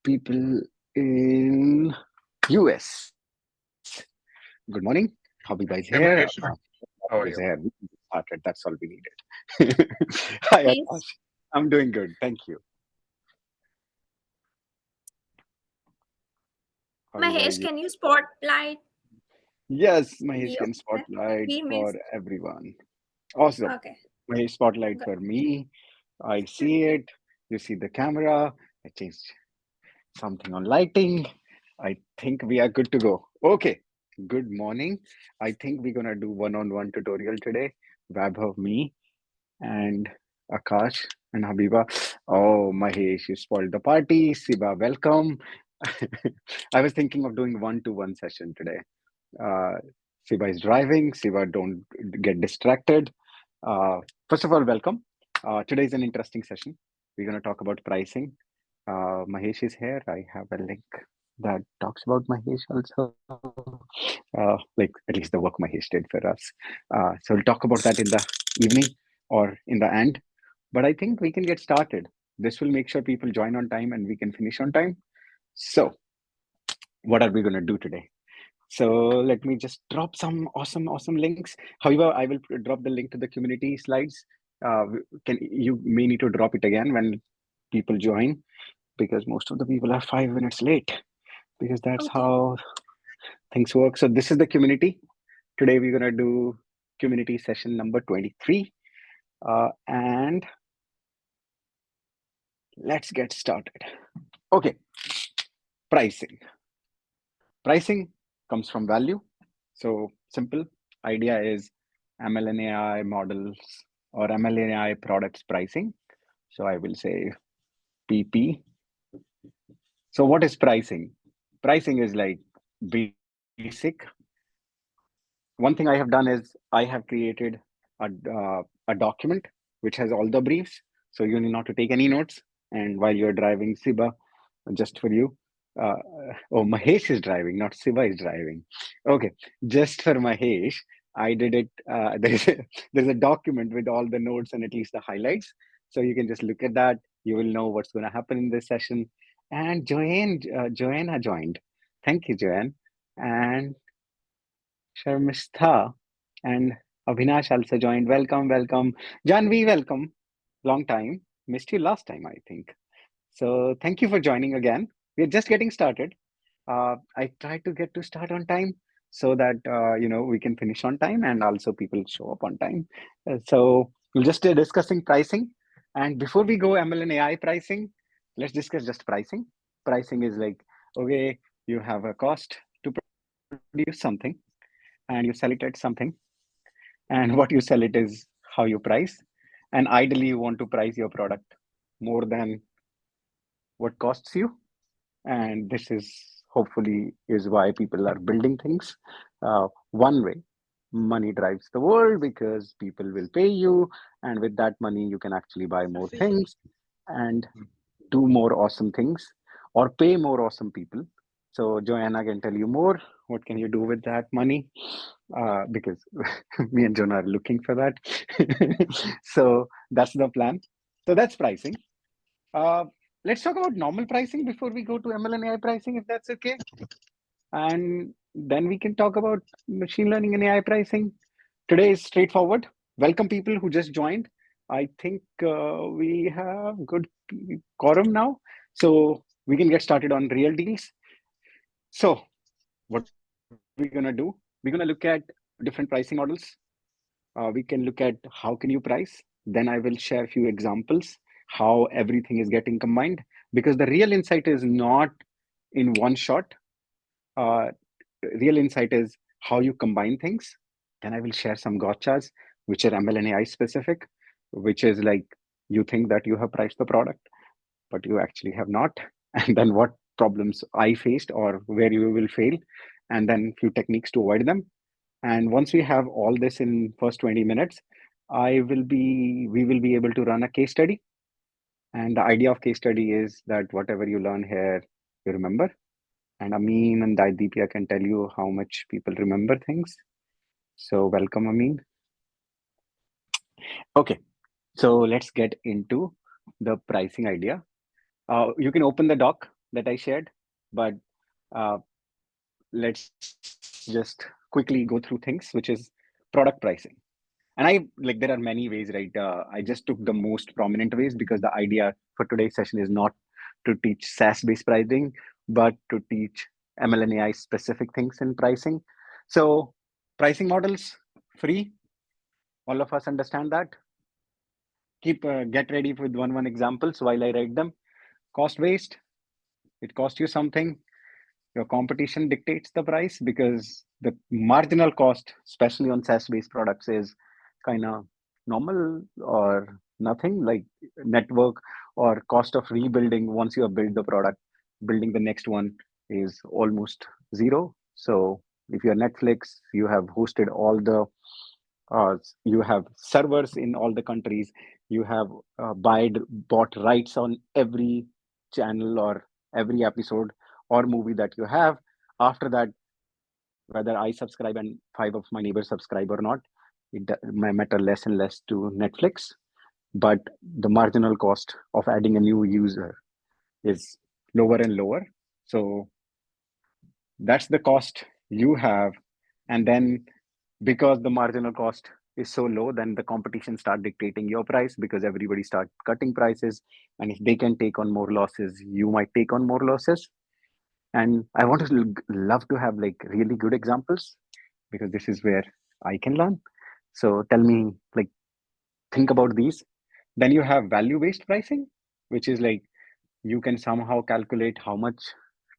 people in US. Good morning. Habiba is Hey here. Mahesh, how are Is you? here. We started. That's all we needed. Hi, Mahesh, Akash. I'm doing good. Thank you. Habiba, Mahesh, you. can you spotlight Yes, Mahesh the can over spotlight we for miss? everyone. Awesome. Okay, Mahesh spotlight good. for me. I see it. You see the camera. I changed something on lighting. I think we are good to go. Okay. Good morning. I think we're gonna do one-on-one tutorial today. Vaibhav, me, and Akash and Habiba. Oh, Mahesh, you spoiled the party. Siba, welcome. I was thinking of doing one-to-one session today. Uh, Siba is driving. Siba, don't get distracted. Uh, First of all, welcome. Today is an interesting session. We're going to talk about pricing. Mahesh is here. I have a link that talks about Mahesh also. Like at least the work Mahesh did for us. So we'll talk about that in the evening or in the end. But I think we can get started. This will make sure people join on time and we can finish on time. So, what are we going to do today? So let me just drop some awesome links. However, I will drop the link to the community slides. Can you may need to drop it again when people join because most of the people are 5 minutes late because that's Okay, how things work. So this is the community. Today we're gonna do community session number 23, and let's get started. Okay, pricing. Pricing comes from value. So simple idea is MLNAI models or MLNAI products pricing. So I will say PP. So what is pricing? Pricing is like basic. One thing I have done is I have created a document which has all the briefs. So you need not to take any notes. And while you're driving, Siba, just for you. Uh, oh, Mahesh is driving, not Siva is driving. Okay, just for Mahesh, I did it. There's a document with all the notes and at least the highlights. So you can just look at that. You will know what's going to happen in this session. And Joanna joined. Thank you, Joanne. And Sharmistha and Avinash also joined. Welcome, welcome. Janvi, welcome. Long time. Missed you last time, I think. So thank you for joining again. We're just getting started. I try to get to start on time so that we can finish on time and also people show up on time. So we'll just discussing pricing. And before we go ML and AI pricing, let's discuss just pricing. Pricing is like, okay, you have a cost to produce something and you sell it at something. And what you sell it is how you price. And ideally, you want to price your product more than what costs you. And this is hopefully is why people are building things. One way, money drives the world because people will pay you, and with that money you can actually buy more things and do more awesome things or pay more awesome people. So Joanna can tell you more. What can you do with that money? Because me and Jonah are looking for that. So that's the plan. So that's pricing. uh, let's talk about normal pricing before we go to ML and AI pricing, if that's okay. And then we can talk about machine learning and AI pricing. Today is straightforward. Welcome people who just joined. I think we have good quorum now. So we can get started on real deals. So what we're going to do, we're going to look at different pricing models. We can look at how can you price. Then I will share a few examples how everything is getting combined because the real insight is not in one shot. Uh, Real insight is how you combine things. Then I will share some gotchas which are ML and AI specific, which is like you think that you have priced the product, but you actually have not. And then what problems I faced or where you will fail, and then few techniques to avoid them. And once we have all this in first 20 minutes, we will be able to run a case study. And the idea of case study is that whatever you learn here, you remember. And Amin and Daidipya can tell you how much people remember things. So welcome, Amin. Okay, so let's get into the pricing idea. You can open the doc. that I shared, but uh, let's just quickly go through things, which is product pricing. And there are many ways, right? I just took the most prominent ways because the idea for today's session is not to teach SaaS based pricing, but to teach ML and AI specific things in pricing. So pricing models, free, all of us understand that. Keep get ready with one examples while I write them. Cost based, it costs you something. Your competition dictates the price because the marginal cost, especially on SaaS based products, is kind of normal or nothing. Like network or cost of rebuilding once you have built the product, building the next one is almost zero. So if you're Netflix, you have hosted all the you have servers in all the countries, you have bought rights on every channel or every episode or movie that you have. After that, whether I subscribe and five of my neighbors subscribe or not, may matter less and less to Netflix. But the marginal cost of adding a new user is lower and lower. So that's the cost you have. And then because the marginal cost is so low, then the competition start dictating your price because everybody start cutting prices. And if they can take on more losses, you might take on more losses. And I want to love to have like really good examples because this is where I can learn. So tell me, like, think about these. Then you have value-based pricing, which is like you can somehow calculate how much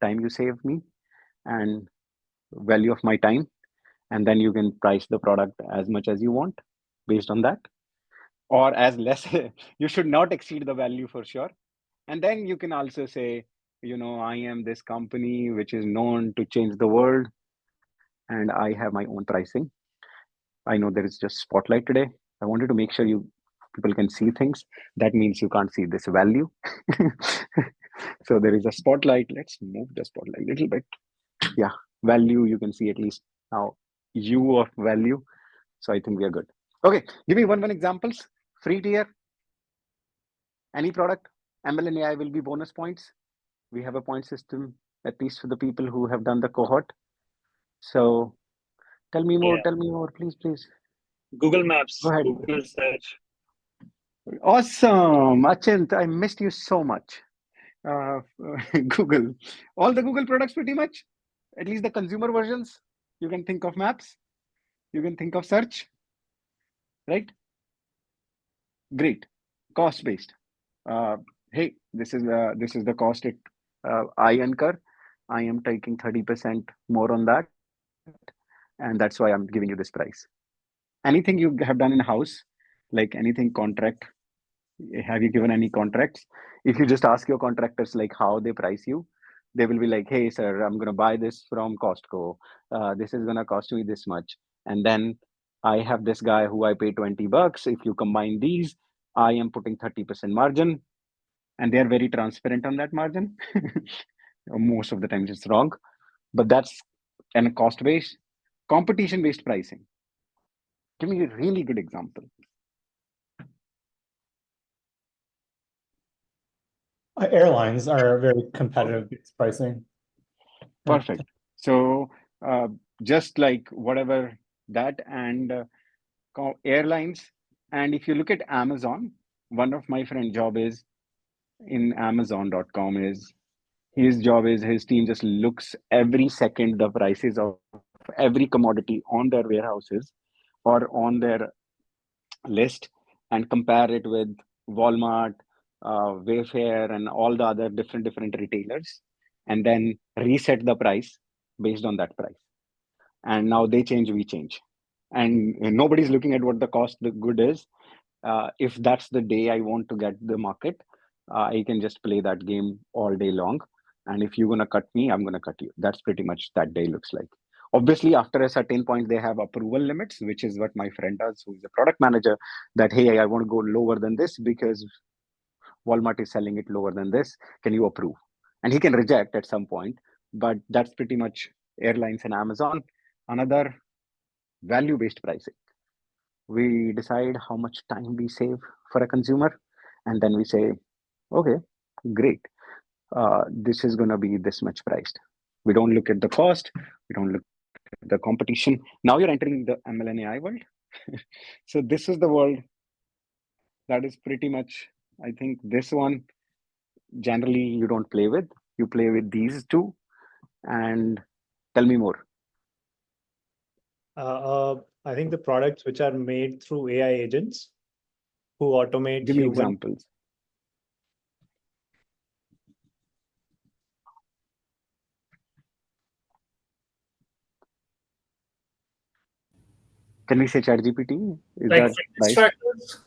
time you save me and value of my time, and then you can price the product as much as you want based on that, or as less. You should not exceed the value for sure. And then you can also say, I am this company which is known to change the world, and I have my own pricing. I know there is just spotlight today. I wanted to make sure you people can see things. That means you can't see this value. So there is a spotlight. Let's move the spotlight a little bit. Yeah, value, you can see at least now u of value. So I think we are good. Okay, give me one examples. Free tier, any product, ML and AI will be bonus points. We have a point system, at least for the people who have done the cohort. So tell me more, please, please. Google Maps, Go ahead. Google search. Awesome, Achint, I missed you so much. Google, all the Google products pretty much, at least the consumer versions. You can think of maps, you can think of search, right? Great, cost based. Uh, hey, this is the cost I incur. I am taking 30% more on that, and that's why I'm giving you this price. Anything you have done in house, like anything contract, have you given any contracts? If you just ask your contractors like how they price you, they will be like, hey sir, I'm going to buy this from Costco, this is going to cost me this much, and then I have this guy who I pay $20. If you combine these, I am putting 30% margin, and they are very transparent on that margin. Most of the times it's wrong, but that's an cost based. Competition based pricing, give me a really good example. Airlines are very competitive pricing. Perfect. So just like whatever that and airlines, and if you look at Amazon, one of my friend job is in Amazon.com is his job is his team just looks every second the prices of every commodity on their warehouses or on their list and compare it with Walmart, Wayfair, and all the other different retailers, and then reset the price based on that price. And now they change, we change, and nobody's looking at what the cost the good is. If that's the day I want to get the market, I can just play that game all day long. And if you're gonna cut me, I'm gonna cut you. That's pretty much that day looks like. Obviously, after a certain point, they have approval limits, which is what my friend does, who is a product manager. That hey, I want to go lower than this because Walmart is selling it lower than this. Can you approve? And he can reject at some point. But that's pretty much airlines and Amazon. Another value-based pricing. We decide how much time we save for a consumer, and then we say, okay, great. this is going to be this much priced. We don't look at the cost. We don't look at the competition. Now you're entering the ML and AI world. So this is the world that is pretty much, I think this one, generally you don't play with. You play with these two. And tell me more. I think the products which are made through AI agents who automate Give me human. examples. Can we say ChatGPT? Is Like that right? extractors?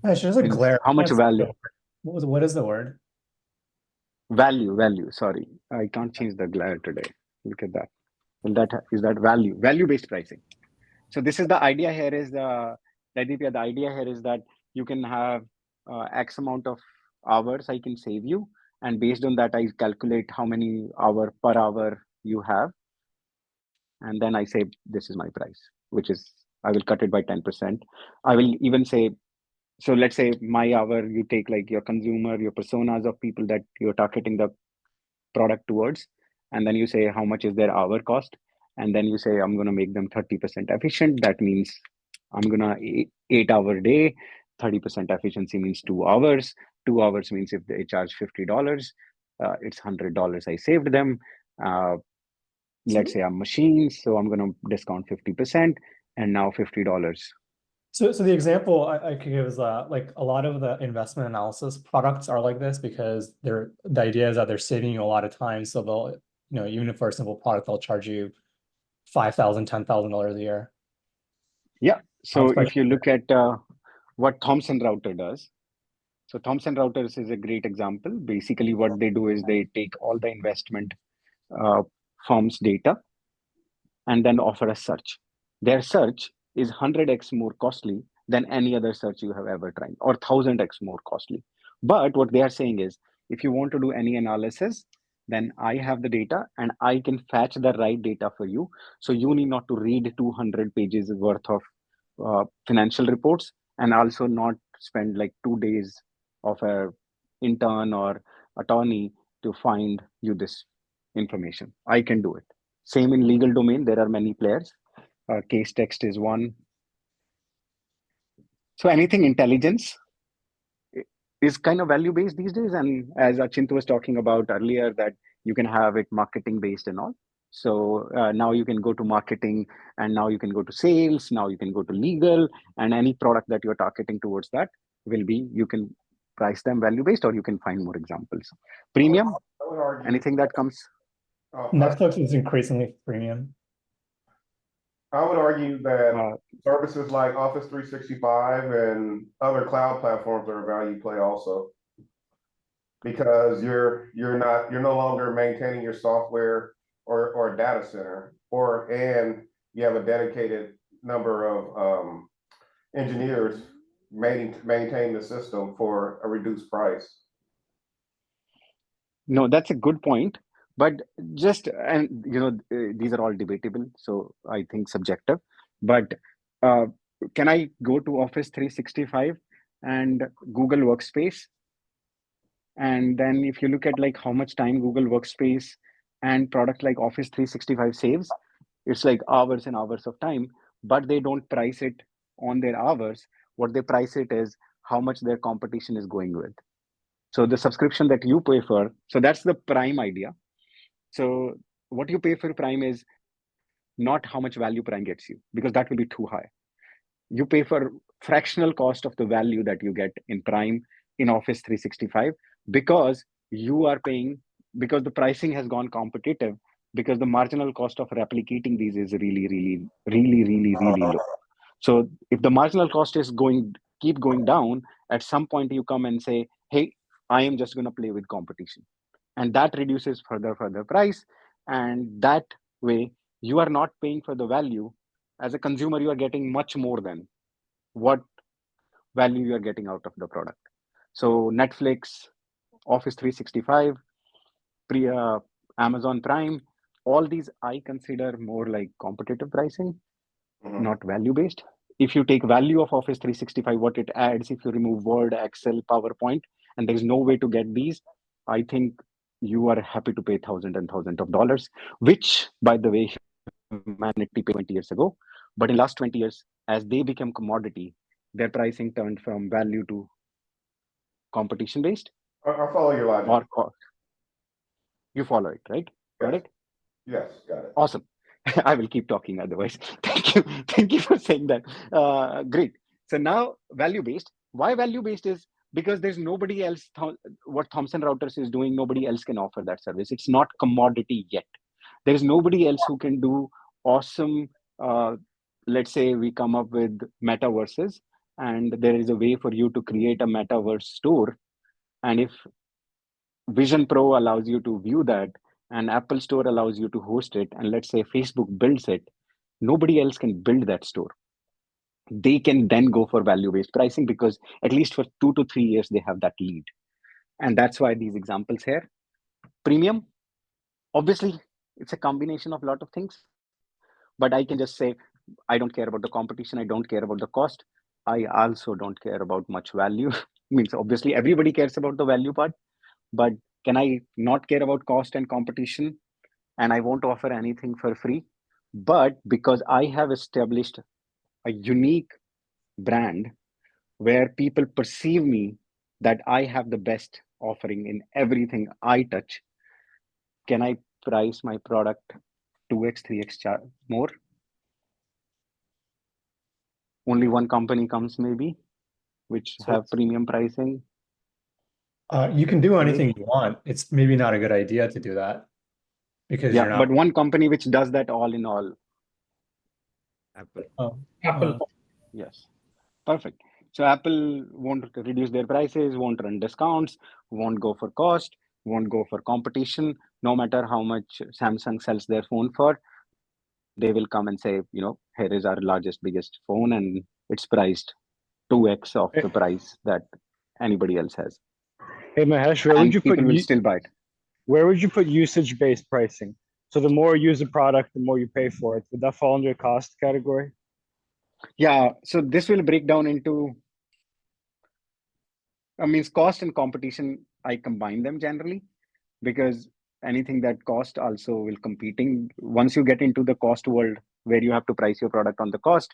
Gosh, there's a Means glare. how much That's- value? What is the word? Value. Sorry, I can't change the glare today. Look at that. Well, is that value-based pricing. So this is the idea here is Aditya, the idea here is that you can have X amount of hours I can save you. And based on that, I calculate how many hour per hour you have. And then I say, this is my price, which is, I will cut it by 10%. I will even say, so let's say my hour, you take like your consumer, your personas of people that you're targeting the product towards. And then you say, how much is their hour cost? And then you say, I'm going to make them 30% efficient. That means I'm going to 8-hour day, 30% efficiency means 2 hours. 2 hours means if they charge $50, it's $100 I saved them. Let's say I'm machines, so I'm going to discount 50% and now $50. So the example I could give is like a lot of the investment analysis products are like this because the idea is that they're saving you a lot of time. So they'll, even for a simple product, they'll charge you $5,000, $10,000 a year. Yeah. So if you look at what Thomson Router does, so Thomson Reuters is a great example. Basically, what they do is they take all the investment firms' data and then offer a search. Their search is 100x more costly than any other search you have ever tried, or 1000x more costly. But what they are saying is, if you want to do any analysis, then I have the data and I can fetch the right data for you. So you need not to read 200 pages worth of financial reports and also not spend like 2 days of a intern or attorney to find you this information. I can do it. Same in legal domain, there are many players. Case text is one. So anything intelligence is kind of value based these days. And as Achintu was talking about earlier, that you can have it marketing based and all. So now you can go to marketing, and now you can go to sales, now you can go to legal, and any product that you're targeting towards that will be, you can price them value based, or you can find more examples. Premium, anything that comes. Netflix is increasingly premium. I would argue that services like Office 365 and other cloud platforms are a value play also, because you're no longer maintaining your software or a data center, and you have a dedicated number of engineers maintain the system for a reduced price. No, that's a good point. But just, and these are all debatable, so I think subjective. But can I go to Office 365 and Google Workspace? And then if you look at like how much time Google Workspace and product like Office 365 saves, it's like hours and hours of time, but they don't price it on their hours. What they price it is how much their competition is going with. So the subscription that you pay for, so that's the Prime idea. So what you pay for Prime is not how much value Prime gets you, because that will be too high. You pay for fractional cost of the value that you get in Prime in Office 365, because you are paying, because the pricing has gone competitive, because the marginal cost of replicating these is really low. So if the marginal cost is keep going down, at some point you come and say, hey, I am just going to play with competition. And that reduces further price. And that way you are not paying for the value. As a consumer, you are getting much more than what value you are getting out of the product. So Netflix, Office 365, Amazon Prime, all these I consider more like competitive pricing, not value based. If you take value of Office 365, what it adds, if you remove Word, Excel, PowerPoint, and there's no way to get these, I think you are happy to pay thousands and thousands of dollars, which, by the way, humanity paid 20 years ago. But in last 20 years, as they become commodity, their pricing turned from value to competition based. I follow your logic. Or cost. You follow it, right? Got Yes. it? Yes, got it. Awesome. I will keep talking otherwise. Thank you. Thank you for saying that. Great. So now value based. Why value based is because there's nobody else. What Thomson Reuters is doing, nobody else can offer that service. It's not commodity yet. There is nobody else who can do awesome. Let's say we come up with metaverses, and there is a way for you to create a metaverse store. And if Vision Pro allows you to view that, and Apple Store allows you to host it, and let's say Facebook builds it, nobody else can build that store. They can then go for value-based pricing because at least for 2 to 3 years, they have that lead. And that's why these examples here. Premium, obviously, it's a combination of a lot of things, but I can just say, I don't care about the competition. I don't care about the cost. I also don't care about much value. Means obviously everybody cares about the value part, but can I not care about cost and competition? And I won't offer anything for free. But because I have established a unique brand where people perceive me that I have the best offering in everything I touch, can I price my product 2x, 3x more? Only one company comes maybe, which have premium pricing. You can do anything you want. It's maybe not a good idea to do that because you're not. But one company which does that all in all. Apple. Apple. Yes, perfect. So Apple won't reduce their prices, won't run discounts, won't go for cost, won't go for competition. No matter how much Samsung sells their phone for, they will come and say, here is our largest, biggest phone, and it's priced 2x of the price that anybody else has. Hey Mahesh, where would you people put will still buy it. Where would you put usage-based pricing? So the more you use the product, the more you pay for it. Would that fall under cost category? Yeah, so this will break down into, cost and competition, I combine them generally because anything that cost also will competing. Once you get into the cost world where you have to price your product on the cost,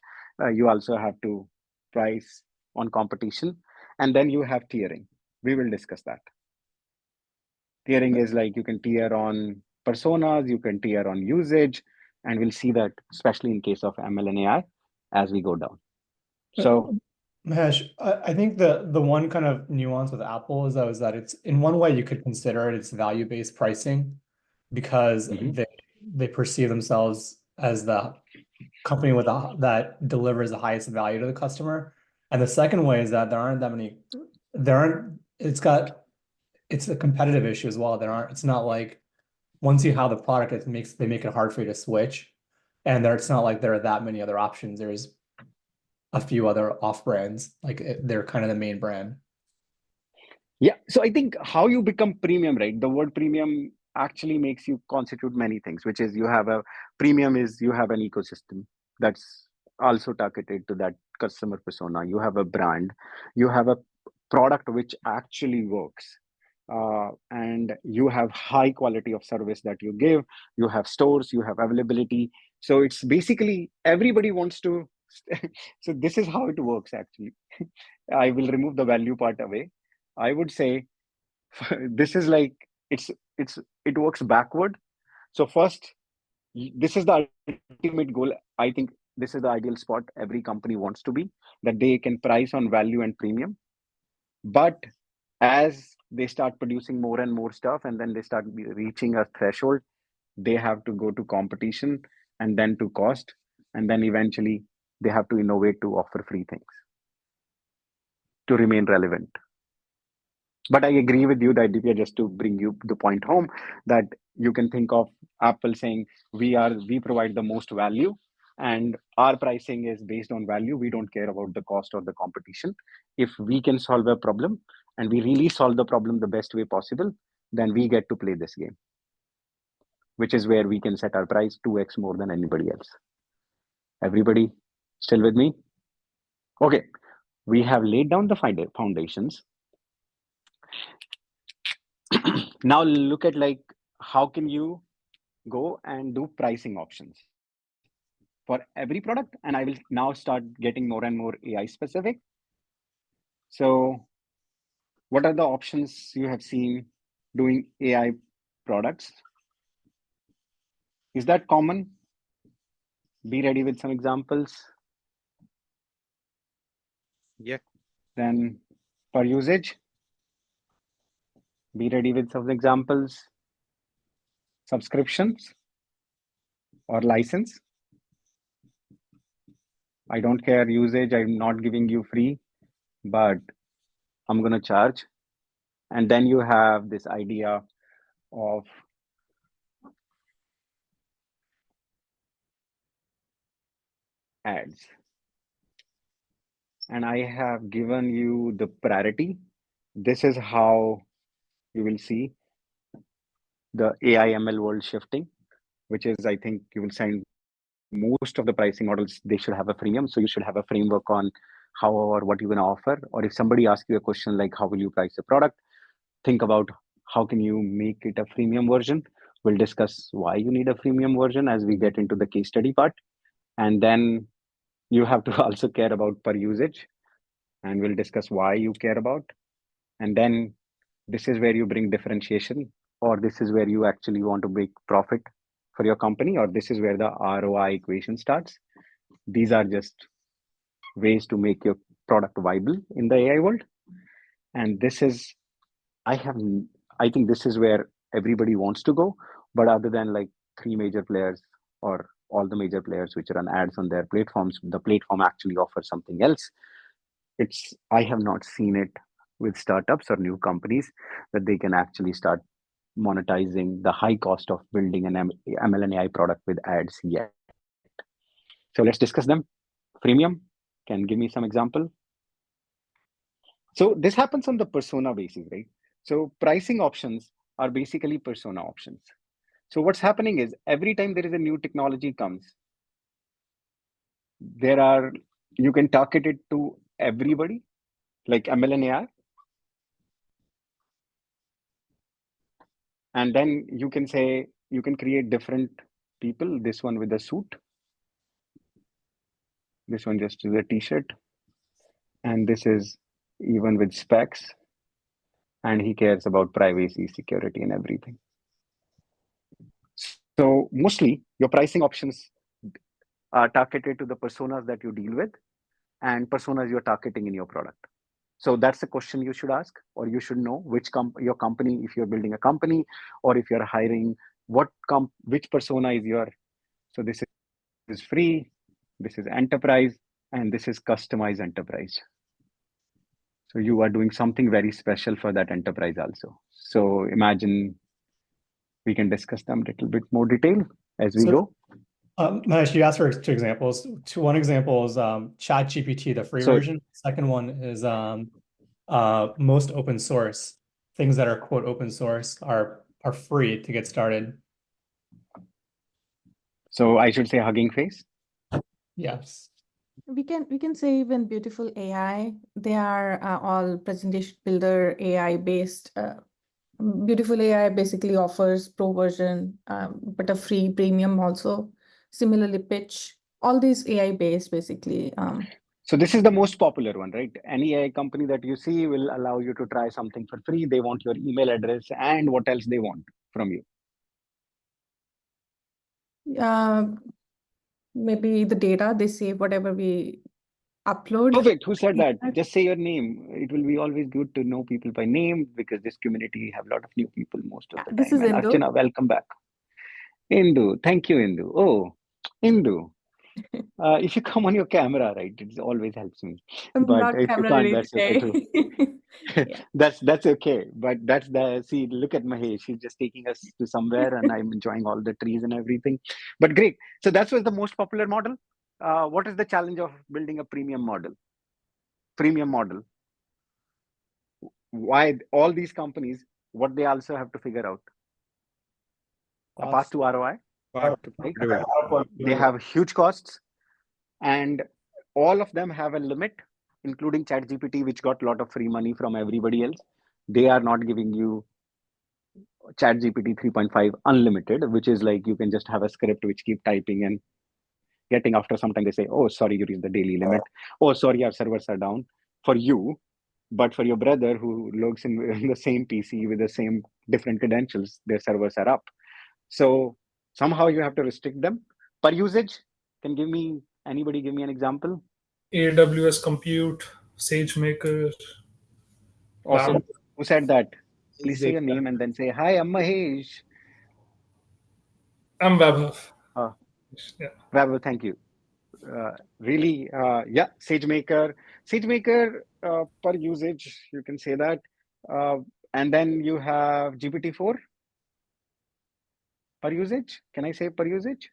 you also have to price on competition. And then you have tiering. We will discuss that. Tiering is like you can tier on personas, you can tier on usage, and we'll see that especially in case of ML and AI as we go down. So Mahesh, I think the one kind of nuance with Apple is that it's in one way you could consider it's value-based pricing because they perceive themselves as the company with that delivers the highest value to the customer. And the second way is that it's a competitive issue as well. It's not like once you have the product, they make it hard for you to switch. And it's not like there are that many other options. There's a few other off brands, like they're kind of the main brand. Yeah, so I think how you become premium, right? The word premium actually makes you constitute many things, which is you have an ecosystem that's also targeted to that customer persona. You have a brand, you have a product which actually works. And you have high quality of service that you give, you have stores, you have availability. So it's basically everybody wants to. So this is how it works actually. I will remove the value part away. I would say this is like it works backward. So first, this is the ultimate goal. I think this is the ideal spot every company wants to be, that they can price on value and premium. But as they start producing more and more stuff, and then they start reaching a threshold, they have to go to competition and then to cost, and then eventually they have to innovate to offer free things to remain relevant. But I agree with you that Divya, just to bring you the point home, that you can think of Apple saying we provide the most value and our pricing is based on value. We don't care about the cost or the competition. If we can solve a problem and we really solve the problem the best way possible, then we get to play this game, which is where we can set our price 2x more than anybody else. Everybody still with me? Okay, we have laid down the foundations. Now look at like, how can you go and do pricing options for every product? And I will now start getting more and more AI specific. So what are the options you have seen doing AI products? Is that common? Be ready with some examples. Yeah. Then per usage, be ready with some examples. Subscriptions or license. I don't care usage, I'm not giving you free, but I'm going to charge. And then you have this idea of ads. And I have given you the priority. This is how you will see the AI ML world shifting, which is, I think you will find most of the pricing models, they should have a freemium. So you should have a framework on how or what you're going to offer. Or if somebody asks you a question like, how will you price a product? Think about how can you make it a freemium version. We'll discuss why you need a freemium version as we get into the case study part. And then you have to also care about per usage. And we'll discuss why you care about. And then this is where you bring differentiation, or this is where you actually want to make profit for your company, or this is where the ROI equation starts. These are just ways to make your product viable in the AI world. And this is, I think this is where everybody wants to go. But other than like 3 major players or all the major players which run ads on their platforms, the platform actually offers something else. I have not seen it with startups or new companies that they can actually start monetizing the high cost of building an ML and AI product with ads yet. So let's discuss them. Freemium, can give me some example. So this happens on the persona basis, right? So pricing options are basically persona options. So what's happening is every time there is a new technology comes, you can target it to everybody, like ML and AI. And then you can say, you can create different people. This one with a suit. This one just is a t-shirt. And this is even with specs. And he cares about privacy, security, and everything. So mostly your pricing options are targeted to the personas that you deal with and personas you're targeting in your product. So that's the question you should ask, or you should know your company, if you're building a company or if you're hiring, which persona is your. So this is free, this is enterprise, and this is customized enterprise. So you are doing something very special for that enterprise also. So imagine we can discuss them a little bit more detail as we go. Mahesh, you asked for 2 examples. One example is ChatGPT, the free version. Second one is most open source. Things that are quote open source are free to get started. So I should say Hugging Face. Yes. We can say even Beautiful AI. They are all presentation builder AI based. Beautiful AI basically offers pro version, but a free premium also. Similarly, Pitch. All these AI based basically. So this is the most popular one, right? Any AI company that you see will allow you to try something for free. They want your email address and what else they want from you. Maybe the data, they save whatever we upload. Perfect. Who said that? Just say your name. It will be always good to know people by name because this community have a lot of new people most of the time. This is And Indu. Archana, welcome back. Indu, thank you, Indu. Oh, Indu. If you come on your camera, right, it always helps me. I'm But not if you camera can't, ready that's okay today. too. That's okay. But see, look at Mahesh. He's just taking us to somewhere and I'm enjoying all the trees and everything. But great. So that was the most popular model. What is the challenge of building a premium model? Why all these companies, what they also have to figure out? A path to ROI. Right? They have huge costs and all of them have a limit, including ChatGPT, which got a lot of free money from everybody else. They are not giving you ChatGPT 3.5 unlimited, which is like you can just have a script which keep typing and getting after some time they say, oh, sorry, you reached the daily limit. Oh, sorry, our servers are down for you. But for your brother who logs in the same PC with the same different credentials, their servers are up. So somehow you have to restrict them. Per usage, anybody give me an example? AWS Compute, SageMaker. Awesome. Lambda. Who said that? Please say your name and then say, hi, I'm Mahesh. I'm Vaibhav. Yeah. Vaibhav, thank you. Really, yeah, SageMaker per usage, you can say that. And then you have GPT-4 per usage. Can I say per usage?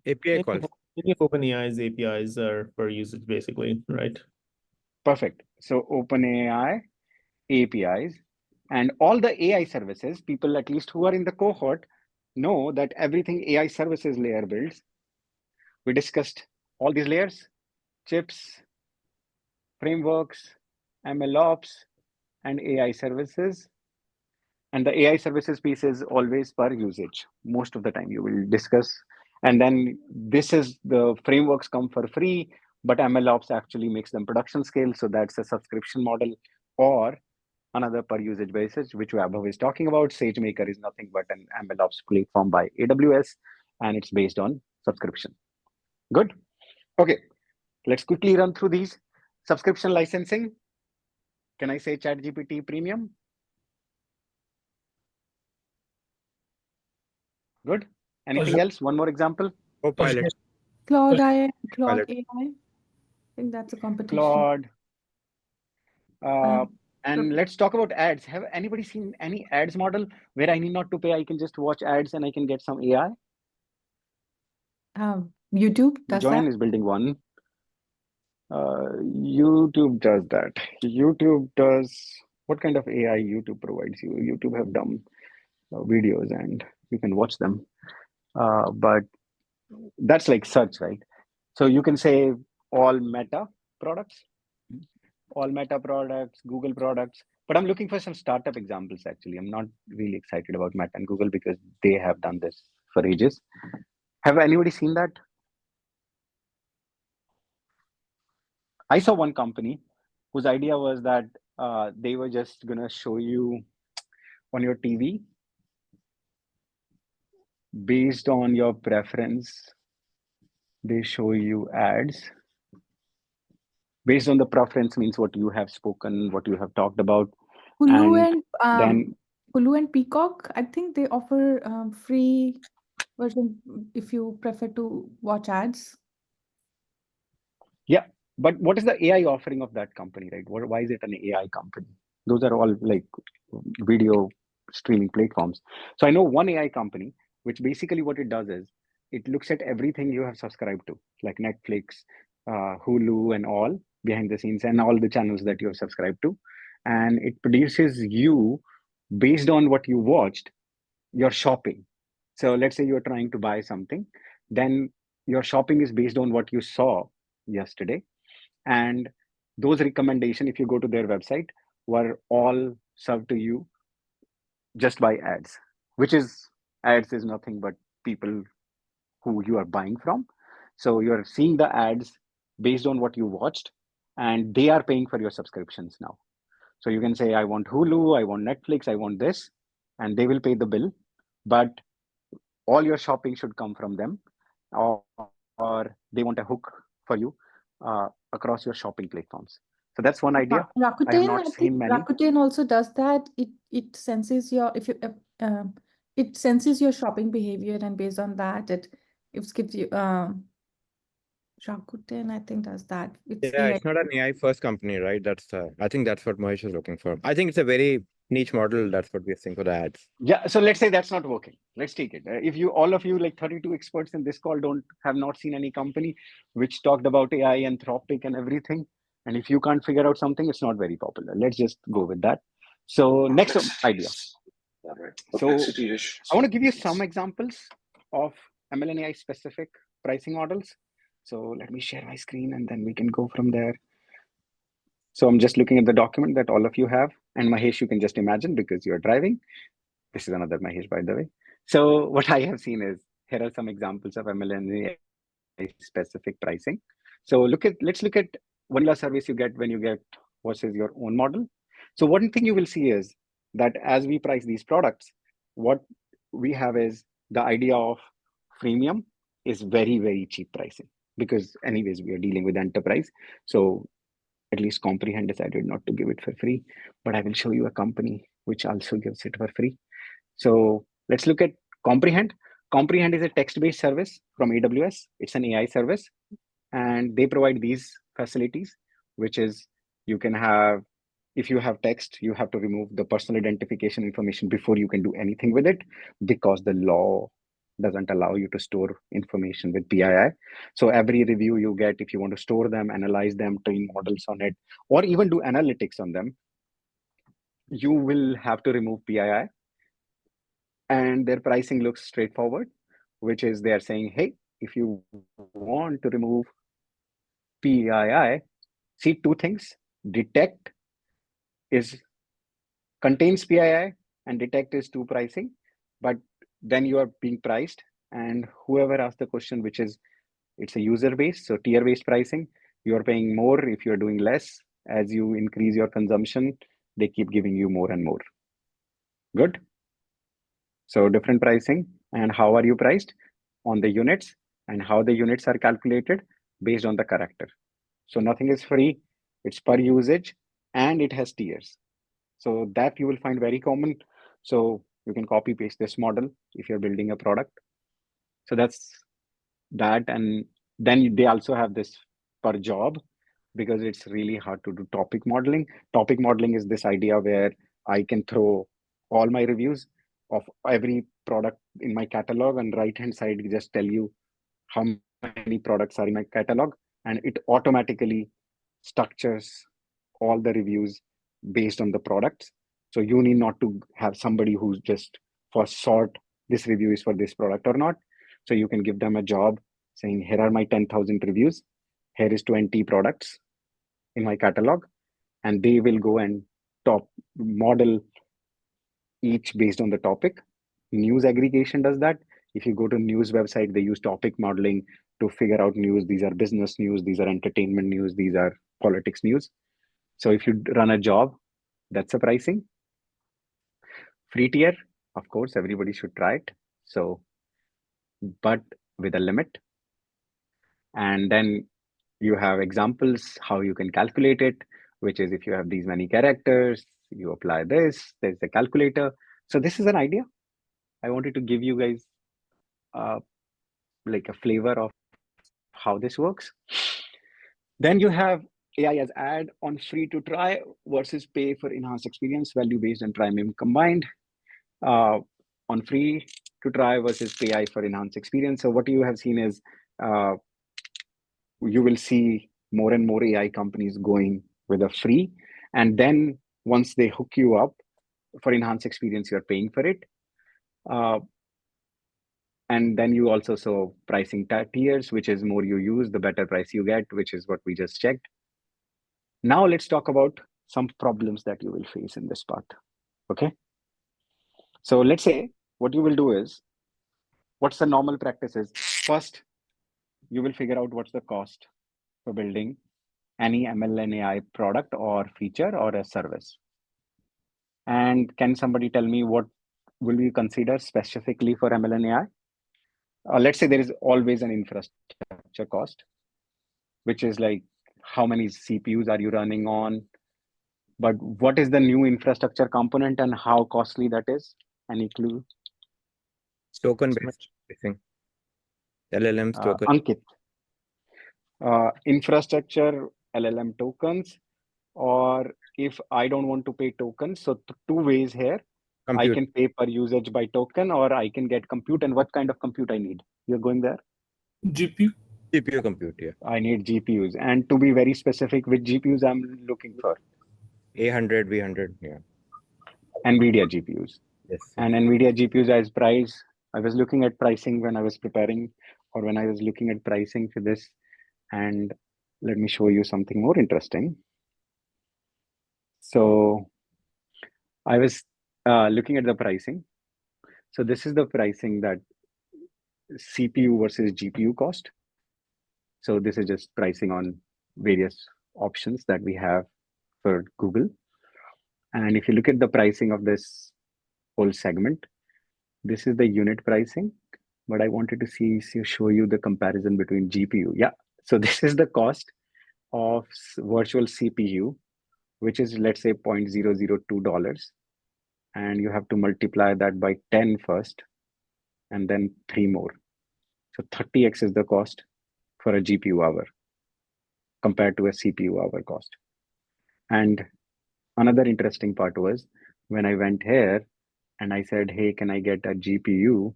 API call. Any of OpenAI's APIs are per usage, basically, right? Perfect. So OpenAI APIs and all the AI services, people at least who are in the cohort know that everything AI services layer builds. We discussed all these layers, chips, frameworks, MLOps, and AI services. And the AI services piece is always per usage. Most of the time you will discuss. And then this is the frameworks come for free, but MLOps actually makes them production scale. So that's a subscription model or another per usage basis, which Vaibhav is talking about. SageMaker is nothing but an MLOps platform by AWS, and it's based on subscription. Good. Okay, let's quickly run through these. Subscription licensing. Can I say ChatGPT Premium? Good. Anything else? One more example. Copilot. Claude AI. Pilot. I think that's a competition. Claude. And let's talk about ads. Have anybody seen any ads model where I need not to pay? I can just watch ads and I can get some AI. YouTube does Join that. is building one. YouTube does that. YouTube does what kind of AI YouTube provides you? YouTube have dumb videos and you can watch them. But that's like search, right? So you can say all Meta products, Google products. But I'm looking for some startup examples, actually. I'm not really excited about Meta and Google because they have done this for ages. Have anybody seen that? I saw one company whose idea was that they were just going to show you on your TV based on your preference. They show you ads. Based on the preference means what you have spoken, what you have talked about. Hulu then Hulu and Peacock, I think they offer free version if you prefer to watch ads. Yeah, but what is the AI offering of that company, right? Why is it an AI company? Those are all like video streaming platforms. So I know one AI company, which basically what it does is it looks at everything you have subscribed to, like Netflix, Hulu, and all behind the scenes, and all the channels that you have subscribed to, and it produces you based on what you watched, your shopping. So let's say you're trying to buy something, then your shopping is based on what you saw yesterday. And those recommendations, if you go to their website, were all served to you just by ads, which is ads is nothing but people who you are buying from. So you're seeing the ads based on what you watched, and they are paying for your subscriptions now. So you can say, I want Hulu, I want Netflix, I want this, and they will pay the bill. But all your shopping should come from them, or they want a hook for you across your shopping platforms. So that's one idea. Rakuten also does that. It senses your it senses your shopping behavior, and based on that, it gives you Rakuten, I think, does that. It's not an AI first company, right? That's I think that's what Mahesh is looking for. I think it's a very niche model. That's what we're seeing for the ads. Yeah. So let's say that's not working. Let's take it. If all of you, like 32 experts in this call, have not seen any company which talked about AI, Anthropic, and everything. And if you can't figure out something, it's not very popular. Let's just go with that. So next idea. So I want to give you some examples of ML and AI specific pricing models. So let me share my screen and then we can go from there. So I'm just looking at the document that all of you have. And Mahesh, you can just imagine because you're driving. This is another Mahesh, by the way. So what I have seen is, here are some examples of ML and AI specific pricing. So let's look at vanilla service you get when you get versus your own model. So one thing you will see is that as we price these products, what we have is the idea of freemium is very, very cheap pricing, because anyways, we are dealing with enterprise. So at least Comprehend decided not to give it for free, but I will show you a company which also gives it for free. So let's look at Comprehend. Comprehend is a text-based service from AWS. It's an AI service, and they provide these facilities, which is you can have, if you have text, you have to remove the personal identification information before you can do anything with it, because the law doesn't allow you to store information with PII. So every review you get, if you want to store them, analyze them, train models on it, or even do analytics on them, you will have to remove PII. And their pricing looks straightforward, which is they're saying, hey, if you want to remove PII, see two things. Detect contains PII, and detect is two pricing, but then you are being priced, and whoever asked the question, which is, it's a user based, so tier based pricing, you are paying more if you're doing less. As you increase your consumption, they keep giving you more and more. Good. So different pricing. And how are you priced? On the units, and how the units are calculated based on the character. So nothing is free, it's per usage, and it has tiers. So that you will find very common. So you can copy paste this model if you're building a product. So that's that. And then they also have this per job, because it's really hard to do topic modeling. Topic modeling is this idea where I can throw all my reviews of every product in my catalog, and right hand side just tell you how many products are in my catalog, and it automatically structures all the reviews based on the products. So you need not to have somebody who's just for sort this review is for this product or not. So you can give them a job saying, here are my 10,000 reviews, here is 20 products in my catalog, and they will go and top model each based on the topic. News aggregation does that. If you go to news website, they use topic modeling to figure out news. These are business news, these are entertainment news, these are politics news. So if you run a job, that's a pricing. Free tier, of course, everybody should try it. So, but with a limit. And then you have examples how you can calculate it, which is if you have these many characters, you apply this, there's the calculator. So this is an idea. I wanted to give you guys like a flavor of how this works. Then you have AI as add on free to try versus pay for enhanced experience, value based and premium combined. On free to try versus pay for enhanced experience. So what you have seen is you will see more and more AI companies going with a free, and then once they hook you up for enhanced experience, you're paying for it. And then you also saw pricing tiers, which is more you use, the better price you get, which is what we just checked. Now let's talk about some problems that you will face in this part. Okay. So let's say what you will do is, what's the normal practice is, first, you will figure out what's the cost for building any ML and AI product or feature or a service. And can somebody tell me what will you consider specifically for ML and AI? Let's say there is always an infrastructure cost, which is like how many CPUs are you running on? But what is the new infrastructure component and how costly that is? Any clue? Token based pricing. LLMs token. Ankit. Infrastructure, LLM tokens, or if I don't want to pay tokens, so two ways here. Compute. I can pay per usage by token, or I can get compute. And what kind of compute I need? You're going there? GPU. GPU compute, yeah. I need GPUs. And to be very specific, which GPUs I'm looking for? A100, V100, yeah. NVIDIA GPUs. Yes. And NVIDIA GPUs as price, I was looking at pricing when I was preparing, or when I was looking at pricing for this. And let me show you something more interesting. So I was looking at the pricing. So this is the pricing that CPU versus GPU cost. So this is just pricing on various options that we have for Google. And if you look at the pricing of this whole segment, this is the unit pricing, but I wanted to show you the comparison between GPU. Yeah, so this is the cost of virtual CPU, which is, let's say, $0.002. And you have to multiply that by 10 first, and then 3 more. So 30x is the cost for a GPU hour compared to a CPU hour cost. And another interesting part was when I went here and I said, hey, can I get a GPU?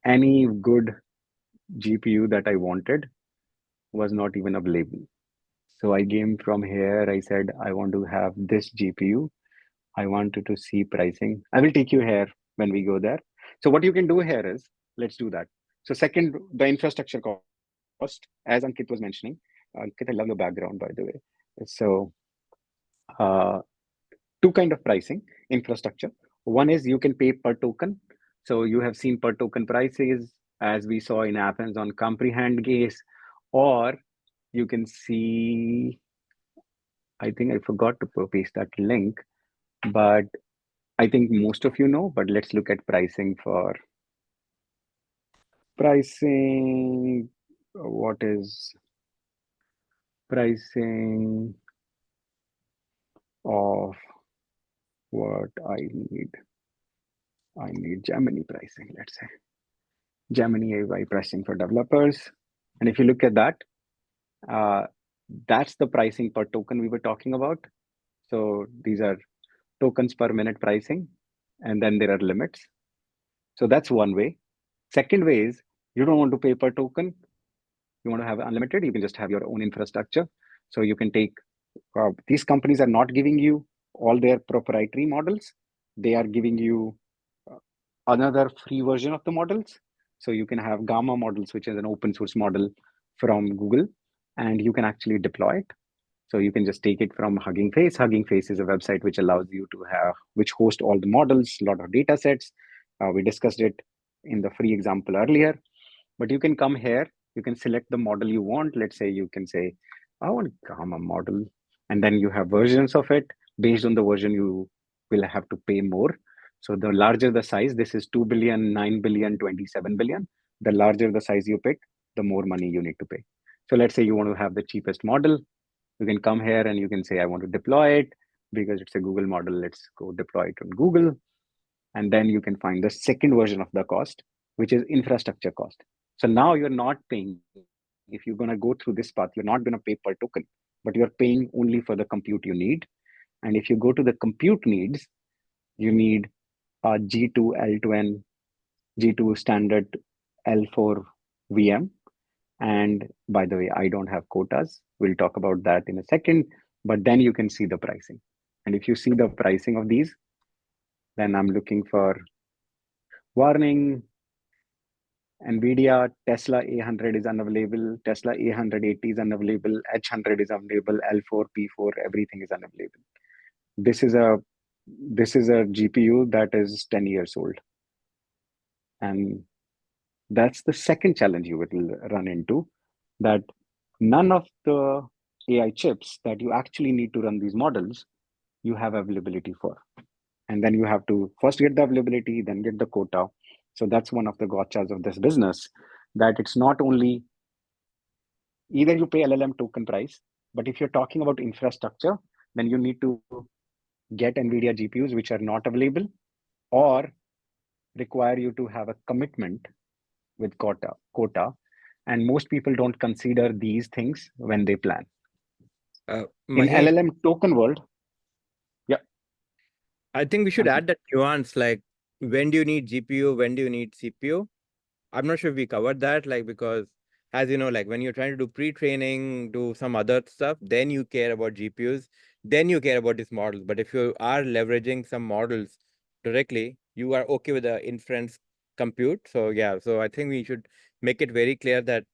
Any good GPU that I wanted was not even available. So I came from here. I said, I want to have this GPU. I wanted to see pricing. I will take you here when we go there. So what you can do here is, let's do that. So second, the infrastructure cost, as Ankit was mentioning. Ankit, I love your background, by the way. So two kind of pricing infrastructure. One is you can pay per token. So you have seen per token prices as we saw in Athens on Comprehend case, or you can see, I think I forgot to paste that link, but I think most of you know, but let's look at pricing for pricing. What is pricing of what I need? I need Gemini pricing, let's say. Gemini AI pricing for developers. And if you look at that, that's the pricing per token we were talking about. So these are tokens per minute pricing, and then there are limits. So that's one way. Second way is you don't want to pay per token. You want to have unlimited, you can just have your own infrastructure. So you can take, these companies are not giving you all their proprietary models. They are giving you another free version of the models. So you can have Gamma models, which is an open source model from Google, and you can actually deploy it. So you can just take it from Hugging Face. Hugging Face is a website which allows you to have, which host all the models, a lot of data sets. We discussed it in the free example earlier, but you can come here, you can select the model you want. Let's say you can say, I want Gamma model, and then you have versions of it. Based on the version, you will have to pay more. So the larger the size, this is 2 billion, 9 billion, 27 billion. The larger the size you pick, the more money you need to pay. So let's say you want to have the cheapest model. You can come here and you can say, I want to deploy it because it's a Google model. Let's go deploy it on Google. And then you can find the second version of the cost, which is infrastructure cost. So now you're not paying, if you're going to go through this path, you're not going to pay per token, but you're paying only for the compute you need. And if you go to the compute needs, you need a G2 L2N, G2 standard L4 VM. And by the way, I don't have quotas. We'll talk about that in a second, but then you can see the pricing. And if you see the pricing of these, then I'm looking for warning. NVIDIA, Tesla A100 is unavailable. Tesla A180 is unavailable. H100 is unavailable. L4, P4, everything is unavailable. This is a GPU that is 10 years old. And that's the second challenge you will run into, that none of the AI chips that you actually need to run these models, you have availability for. And then you have to first get the availability, then get the quota. So that's one of the gotchas of this business, that it's not only either you pay LLM token price, but if you're talking about infrastructure, then you need to get NVIDIA GPUs, which are not available, or require you to have a commitment with quota. And most people don't consider these things when they plan. In Mahesh, LLM token world, I think we should add that nuance, like when do you need GPU, when do you need CPU? I'm not sure if we covered that, like, because as you know, like when you're trying to do pre-training, do some other stuff, then you care about GPUs, then you care about these models. But if you are leveraging some models directly, you are okay with the inference compute. So yeah, so I think we should make it very clear that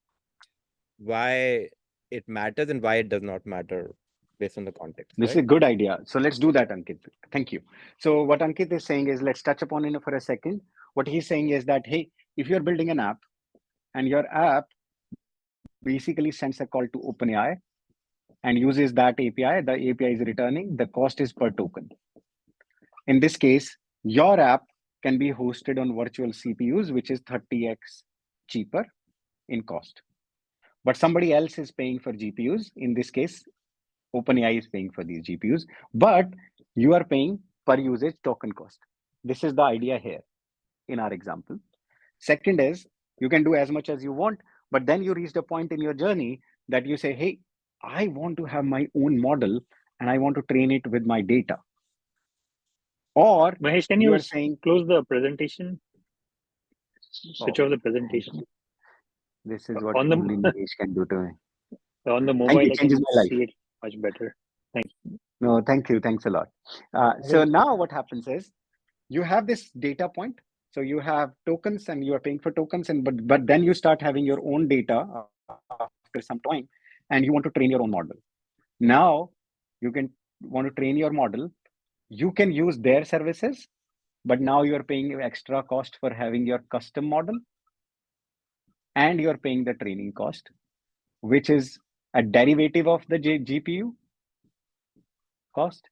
why it matters and why it does not matter. based on the context. This is right? a good idea. So let's do that, Ankit. Thank you. So what Ankit is saying is, let's touch upon it for a second. What he's saying is that, hey, if you're building an app and your app basically sends a call to OpenAI and uses that API, the API is returning, the cost is per token. In this case, your app can be hosted on virtual CPUs, which is 30x cheaper in cost. But somebody else is paying for GPUs. In this case, OpenAI is paying for these GPUs, but you are paying per usage token cost. This is the idea here in our example. Second is, you can do as much as you want, but then you reach a point in your journey that you say, hey, I want to have my own model and I want to train it with my data. Or Mahesh, can you you are saying, close the presentation? Switch oh, off the presentation. this is what On the only Mahesh can do to me. on the Thank mobile, you, I changes can my life. see it much better. Thank you. No, thank you. Thanks a lot. So now what happens is you have this data point. So you have tokens and you are paying for tokens, and but then you start having your own data after some time, and you want to train your own model. Now you can want to train your model. You can use their services, but now you are paying extra cost for having your custom model, and you are paying the training cost, which is a derivative of the GPU cost.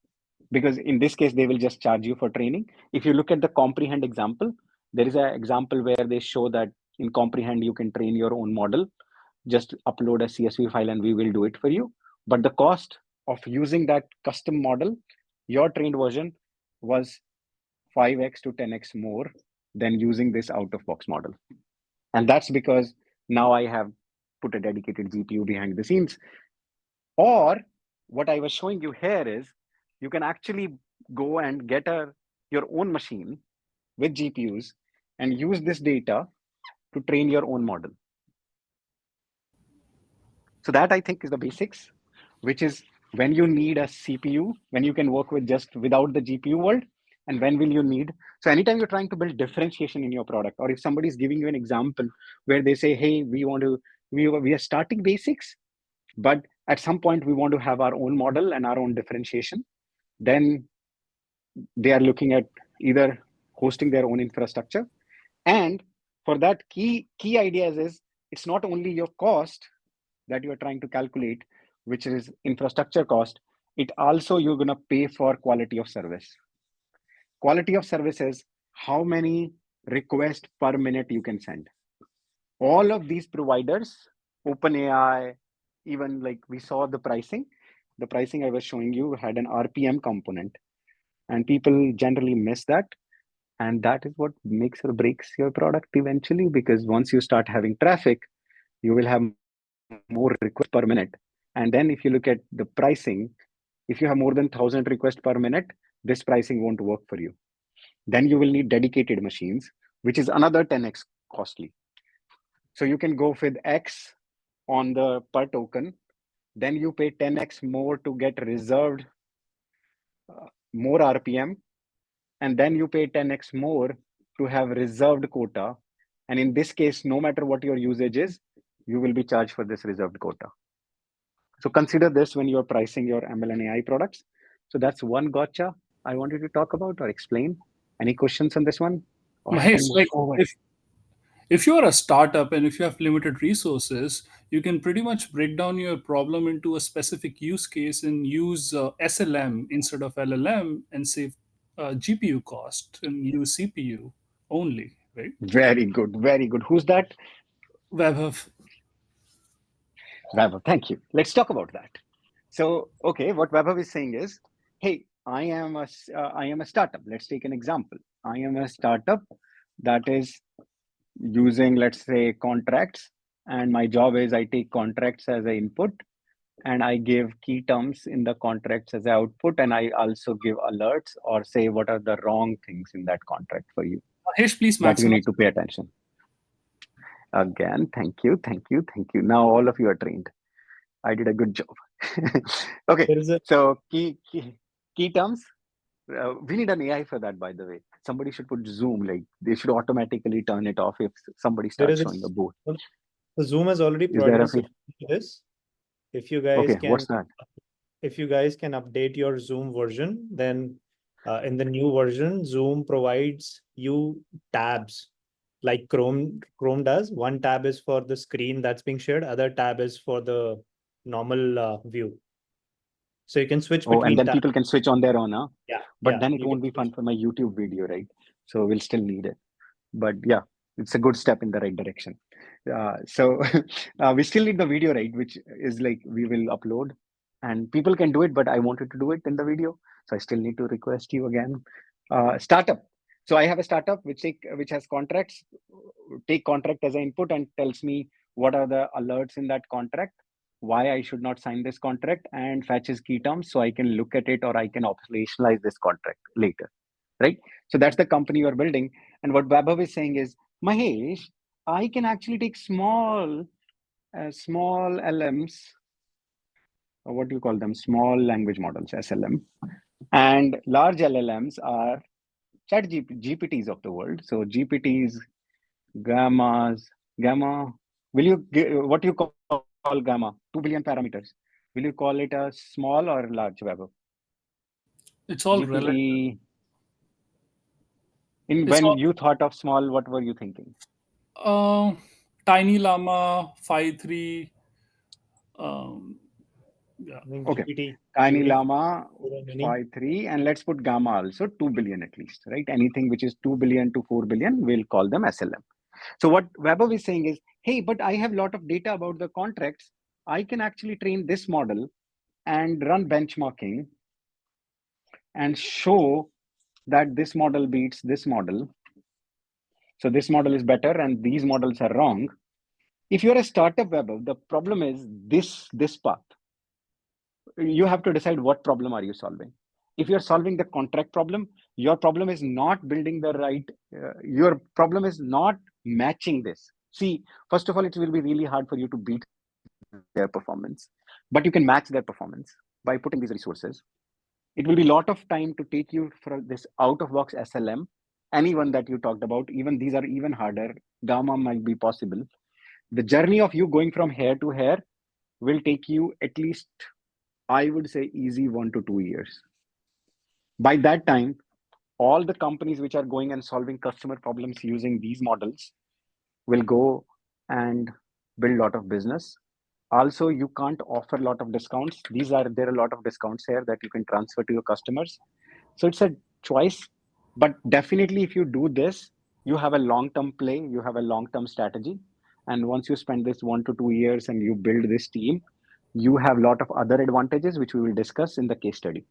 Because in this case, they will just charge you for training. If you look at the Comprehend example, there is an example where they show that in Comprehend, you can train your own model. Just upload a CSV file and we will do it for you. But the cost of using that custom model, your trained version was 5x to 10x more than using this out-of-box model. And that's because now I have put a dedicated GPU behind the scenes. Or what I was showing you here is, you can actually go and get your own machine with GPUs and use this data to train your own model. So that, I think, is the basics, which is when you need a CPU, when you can work with just without the GPU world, and when will you need. So anytime you're trying to build differentiation in your product, or if somebody's giving you an example where they say, hey, we are starting basics, but at some point we want to have our own model and our own differentiation, then they are looking at either hosting their own infrastructure. And for that, key ideas is, it's not only your cost that you are trying to calculate, which is infrastructure cost, it also you're going to pay for quality of service. Quality of service is how many requests per minute you can send. All of these providers, OpenAI, even like we saw the pricing I was showing you had an RPM component, and people generally miss that. And that is what makes or breaks your product eventually, because once you start having traffic, you will have more requests per minute. And then if you look at the pricing, if you have more than 1,000 requests per minute, this pricing won't work for you. Then you will need dedicated machines, which is another 10x costly. So you can go with X on the per token, then you pay 10x more to get reserved more RPM, and then you pay 10x more to have reserved quota. And in this case, no matter what your usage is, you will be charged for this reserved quota. So consider this when you're pricing your ML and AI products. So that's one gotcha I wanted to talk about or explain. Any questions on this one? Or I can Mahesh, move like forward. if you are a startup and if you have limited resources, you can pretty much break down your problem into a specific use case and use SLM instead of LLM and save GPU cost and use CPU only, right? Very good, very good. Who's that? Vaibhav. Vaibhav, thank you. Let's talk about that. So, okay, what Vaibhav is saying is, hey, I am a startup. Let's take an example. I am a startup that is using, let's say, contracts, and my job is I take contracts as an input, and I give key terms in the contracts as an output, and I also give alerts or say what are the wrong things in that contract for you Mahesh, please that you maximize. need to pay attention. Again, thank you. Now all of you are trained. I did a good job. Okay, so key terms. We need an AI for that, by the way. Somebody should put Zoom, like they should automatically turn it off if somebody starts showing a board. The Zoom has already Is there provided a a solution to this. If you guys okay, can, what's that? if you guys can update your Zoom version, then in the new version, Zoom provides you tabs like Chrome does. One tab is for the screen that's being shared, other tab is for the normal view. So you can switch Oh, and between then tabs. people can switch on their own, huh? Yeah. But yeah, then it you won't can be fun switch. for my YouTube video, right? So we'll still need it. But yeah, it's a good step in the right direction. So we still need the video, right? Which is like we will upload, and people can do it, but I wanted to do it in the video, so I still need to request you again. Startup. So I have a startup which has contracts. Take contract as an input and tells me what are the alerts in that contract, why I should not sign this contract, and fetches key terms so I can look at it or I can operationalize this contract later, right? So that's the company you are building. And what Vaibhav is saying is, Mahesh, I can actually take small LMs, or what do you call them? Small language models, SLM, and large LLMs are GPTs of the world. So GPTs, Gamma. What do you call Gamma? 2 billion parameters. Will you call it a small or large, Vaibhav? It's all relative. GPT. It's When all, you thought of small, what were you thinking? Tiny Llama 5.3. Yeah. I think Okay. GPT, Tiny GPT Llama 4 mini. 5.3, and let's put Gamma also 2 billion at least, right? Anything which is 2 billion to 4 billion, we'll call them SLM. So what Vaibhav is saying is, hey, but I have a lot of data about the contracts. I can actually train this model and run benchmarking and show that this model beats this model. So this model is better and these models are wrong. If you're a startup, Vaibhav, the problem is this path. You have to decide what problem are you solving. If you're solving the contract problem, your problem is not building the right, your problem is not matching this. See, first of all, it will be really hard for you to beat their performance, but you can match their performance by putting these resources. It will be a lot of time to take you for this out-of-box SLM, anyone that you talked about, even these are even harder. Gamma might be possible. The journey of you going from here to here will take you at least, I would say, easy 1 to 2 years. By that time, all the companies which are going and solving customer problems using these models will go and build a lot of business. Also, you can't offer a lot of discounts. There are a lot of discounts here that you can transfer to your customers. So it's a choice, but definitely if you do this, you have a long-term play, you have a long-term strategy. And once you spend this 1 to 2 years and you build this team, you have a lot of other advantages, which we will discuss in the case study.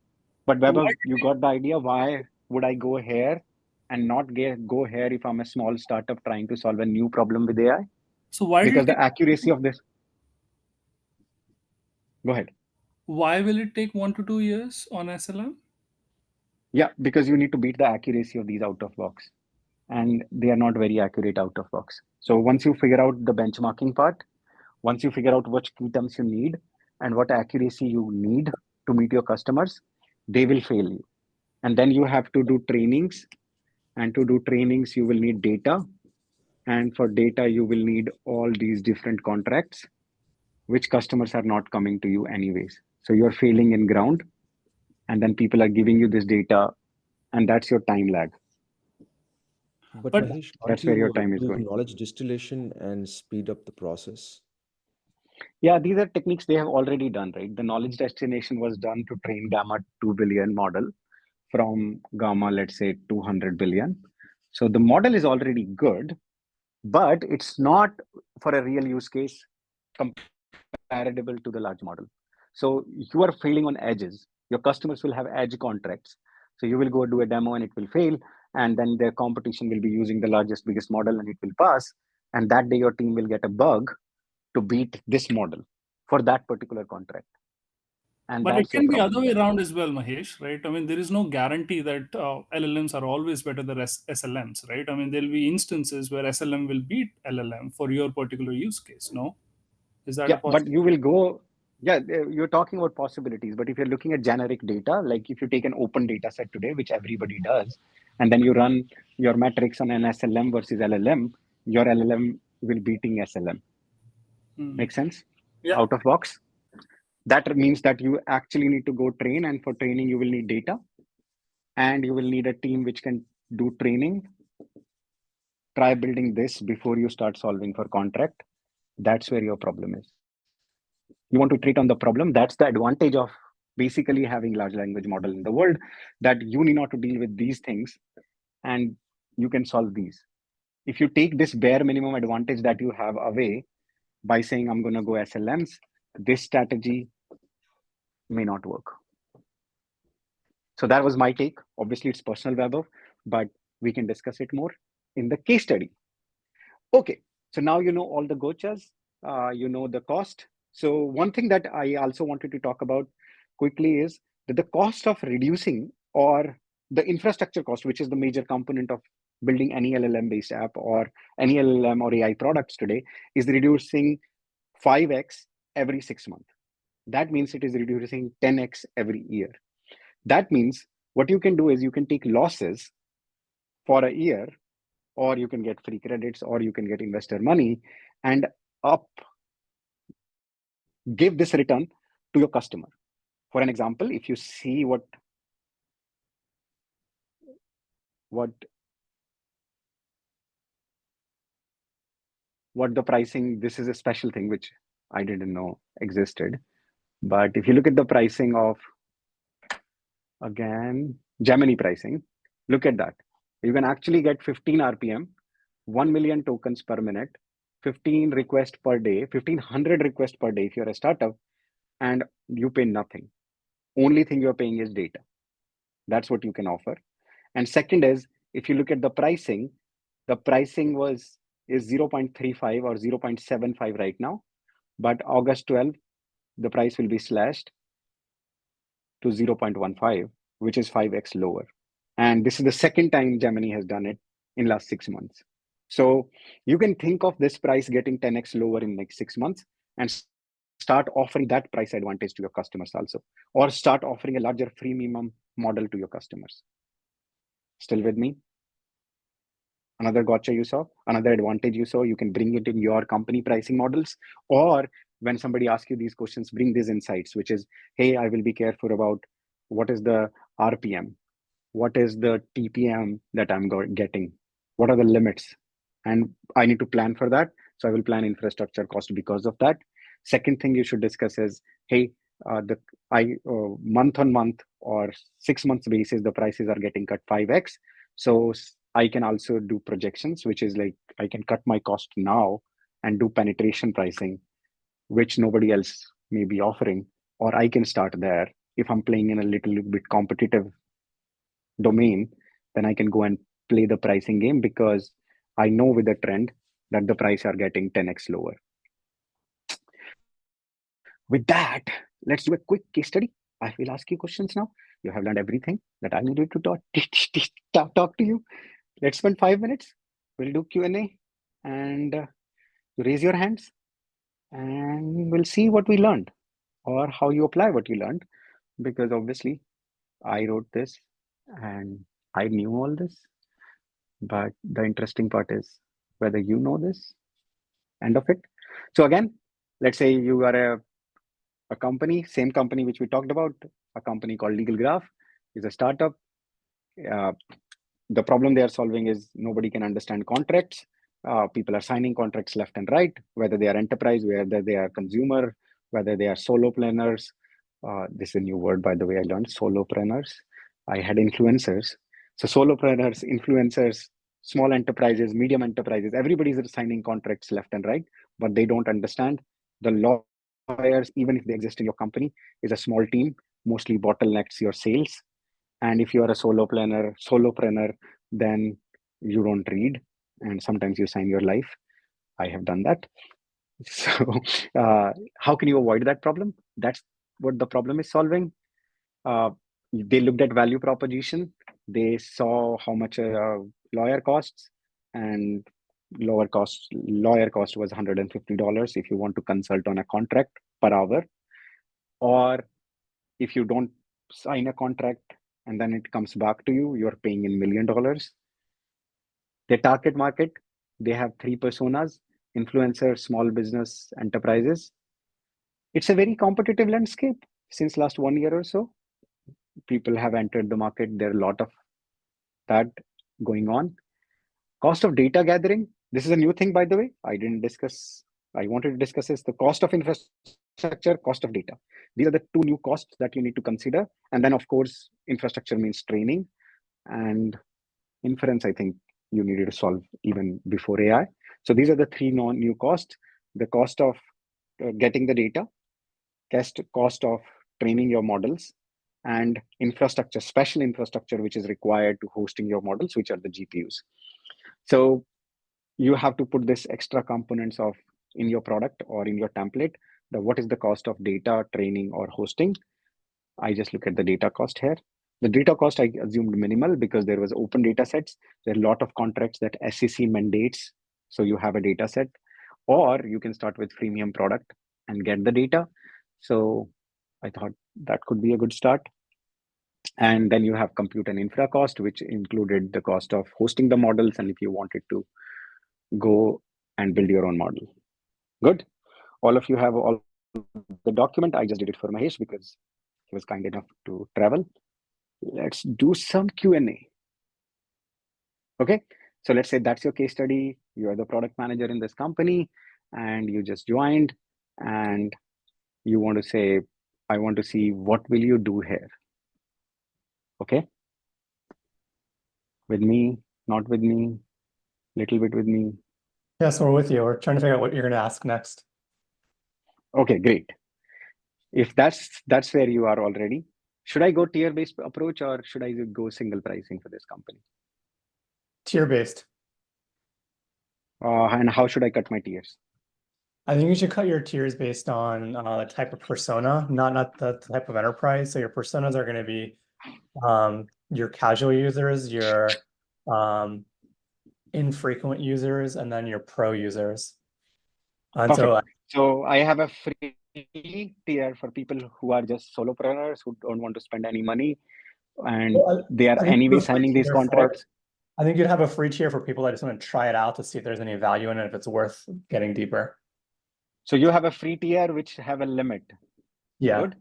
But Vaibhav, you got the idea. Why would I go here and not go here if I'm a small startup trying to solve a new problem with AI? So why Because the accuracy of this. Go ahead. Why will it take 1 to 2 years on SLM? Yeah, because you need to beat the accuracy of these out of box, and they are not very accurate out of box. So once you figure out the benchmarking part, once you figure out which key terms you need and what accuracy you need to meet your customers, they will fail you. And then you have to do trainings, and to do trainings, you will need data. And for data, you will need all these different contracts, which customers are not coming to you anyways. So you're failing in ground, and then people are giving you this data, and that's your time lag. But But Mahesh, That's can't where your you time is do going. knowledge distillation and speed up the process? Yeah, these are techniques they have already done, right? The knowledge destination was done to train Gamma 2 billion model from Gamma, let's say 200 billion. So the model is already good, but it's not for a real use case comparable to the large model. So you are failing on edges. Your customers will have edge contracts. So you will go do a demo and it will fail. And then their competition will be using the largest, biggest model and it will pass. And that day your team will get a bug to beat this model for that particular contract. And But it that's your can be problem other way there. around as well, Mahesh, right? I mean, there is no guarantee that LLMs are always better than SLMs, right? I mean, there'll be instances where SLM will beat LLM for your particular use case, no? Is that a Yeah, but you possibility? will go, yeah, you're talking about possibilities, but if you're looking at generic data, like if you take an open data set today, which everybody does, and then you run your metrics on an SLM versus LLM, your LLM will beating SLM. Hmm. Make sense? Yeah. Out of box. That means that you actually need to go train, and for training, you will need data, and you will need a team which can do training. Try building this before you start solving for contract. That's where your problem is. You want to treat on the problem. That's the advantage of basically having large language model in the world, that you need not to deal with these things and you can solve these. If you take this bare minimum advantage that you have away by saying, I'm going to go SLMs, this strategy may not work. So that was my take. Obviously, it's personal, Weber, but we can discuss it more in the case study. Okay, so now you know all the gochas, you know the cost. So one thing that I also wanted to talk about quickly is that the cost of reducing, or the infrastructure cost, which is the major component of building any LLM-based app or any LLM or AI products today, is reducing 5x every 6 months. That means it is reducing 10x every year. That means what you can do is you can take losses for a year, or you can get free credits, or you can get investor money and give this return to your customer. For an example, if you see what the pricing, this is a special thing which I didn't know existed. But if you look at the pricing of, again, Gemini pricing, look at that. You can actually get 15 RPM, 1 million tokens per minute, 15 requests per day, 1500 requests per day if you're a startup, and you pay nothing. Only thing you're paying is data. That's what you can offer. And second is, if you look at the pricing is 0.35 or 0.75 right now, but August 12th, the price will be slashed to 0.15, which is 5x lower. And this is the second time Gemini has done it in last 6 months. So you can think of this price getting 10x lower in next 6 months and start offering that price advantage to your customers also, or start offering a larger freemium model to your customers. Still with me? Another gotcha you saw, another advantage you saw, you can bring it in your company pricing models, or when somebody asks you these questions, bring these insights, which is, hey, I will be careful about what is the RPM, what is the TPM that I'm getting, what are the limits, and I need to plan for that. So I will plan infrastructure cost because of that. Second thing you should discuss is, hey, month on month or 6 months basis, the prices are getting cut 5x. So I can also do projections, which is like I can cut my cost now and do penetration pricing, which nobody else may be offering, or I can start there. If I'm playing in a little bit competitive domain, then I can go and play the pricing game, because I know with the trend that the price are getting 10x lower. With that, let's do a quick case study. I will ask you questions now. You have learned everything that I needed to talk to you. Let's spend 5 minutes. We'll do Q&A, and raise your hands, and we'll see what we learned or how you apply what you learned, because obviously I wrote this and I knew all this, but the interesting part is whether you know this end of it. So again, let's say you are a company, same company which we talked about, a company called LegalGraph is a startup. The problem they are solving is nobody can understand contracts. People are signing contracts left and right, whether they are enterprise, whether they are consumer, whether they are solopreneurs. This is a new word, by the way, I learned, solopreneurs. I had influencers. So solopreneurs, influencers, small enterprises, medium enterprises, everybody's signing contracts left and right, but they don't understand. The lawyers, even if they exist in your company, is a small team, mostly bottlenecks your sales. And if you are a solopreneur, then you don't read, and sometimes you sign your life. I have done that. So how can you avoid that problem? That's what the problem is solving. They looked at value proposition. They saw how much a lawyer costs, and lawyer cost was $150 if you want to consult on a contract per hour. Or if you don't sign a contract and then it comes back to you, you're paying in $1 million. Their target market, they have 3 personas: influencers, small business, enterprises. It's a very competitive landscape since last 1 year or so. People have entered the market. There are a lot of that going on. Cost of data gathering. This is a new thing, by the way. I wanted to discuss this. The cost of infrastructure, cost of data. These are the two new costs that you need to consider. And then, of course, infrastructure means training and inference. I think you needed to solve even before AI. So these are the three new costs. The cost of getting the data, cost of training your models, and infrastructure, special infrastructure, which is required to hosting your models, which are the GPUs. So you have to put this extra components of in your product or in your template. What is the cost of data, training, or hosting? I just look at the data cost here. The data cost I assumed minimal because there was open data sets. There are a lot of contracts that SEC mandates. So you have a data set, or you can start with freemium product and get the data. So I thought that could be a good start. And then you have compute and infra cost, which included the cost of hosting the models. And if you wanted to go and build your own model. Good. All of you have all the document. I just did it for Mahesh because he was kind enough to travel. Let's do some Q&A. Okay. So let's say that's your case study. You are the product manager in this company and you just joined and you want to say, I want to see what will you do here? Okay. With me, not with me, little bit with me. Yes, we're with you. We're trying to figure out what you're going to ask next. Okay, great. If that's where you are already, should I go tier-based approach or should I go single pricing for this company? Tier-based. And how should I cut my tiers? I think you should cut your tiers based on the type of persona, not the type of enterprise. So your personas are going to be your casual users, your infrequent users, and then your pro users. And so I have a free tier for people who are just solopreneurs who don't want to spend any money, and they are anyway signing these contracts. I think you'd have a free tier for people that just want to try it out to see if there's any value in it, if it's worth getting deeper. So you have a free tier which have a limit. Yeah. Good.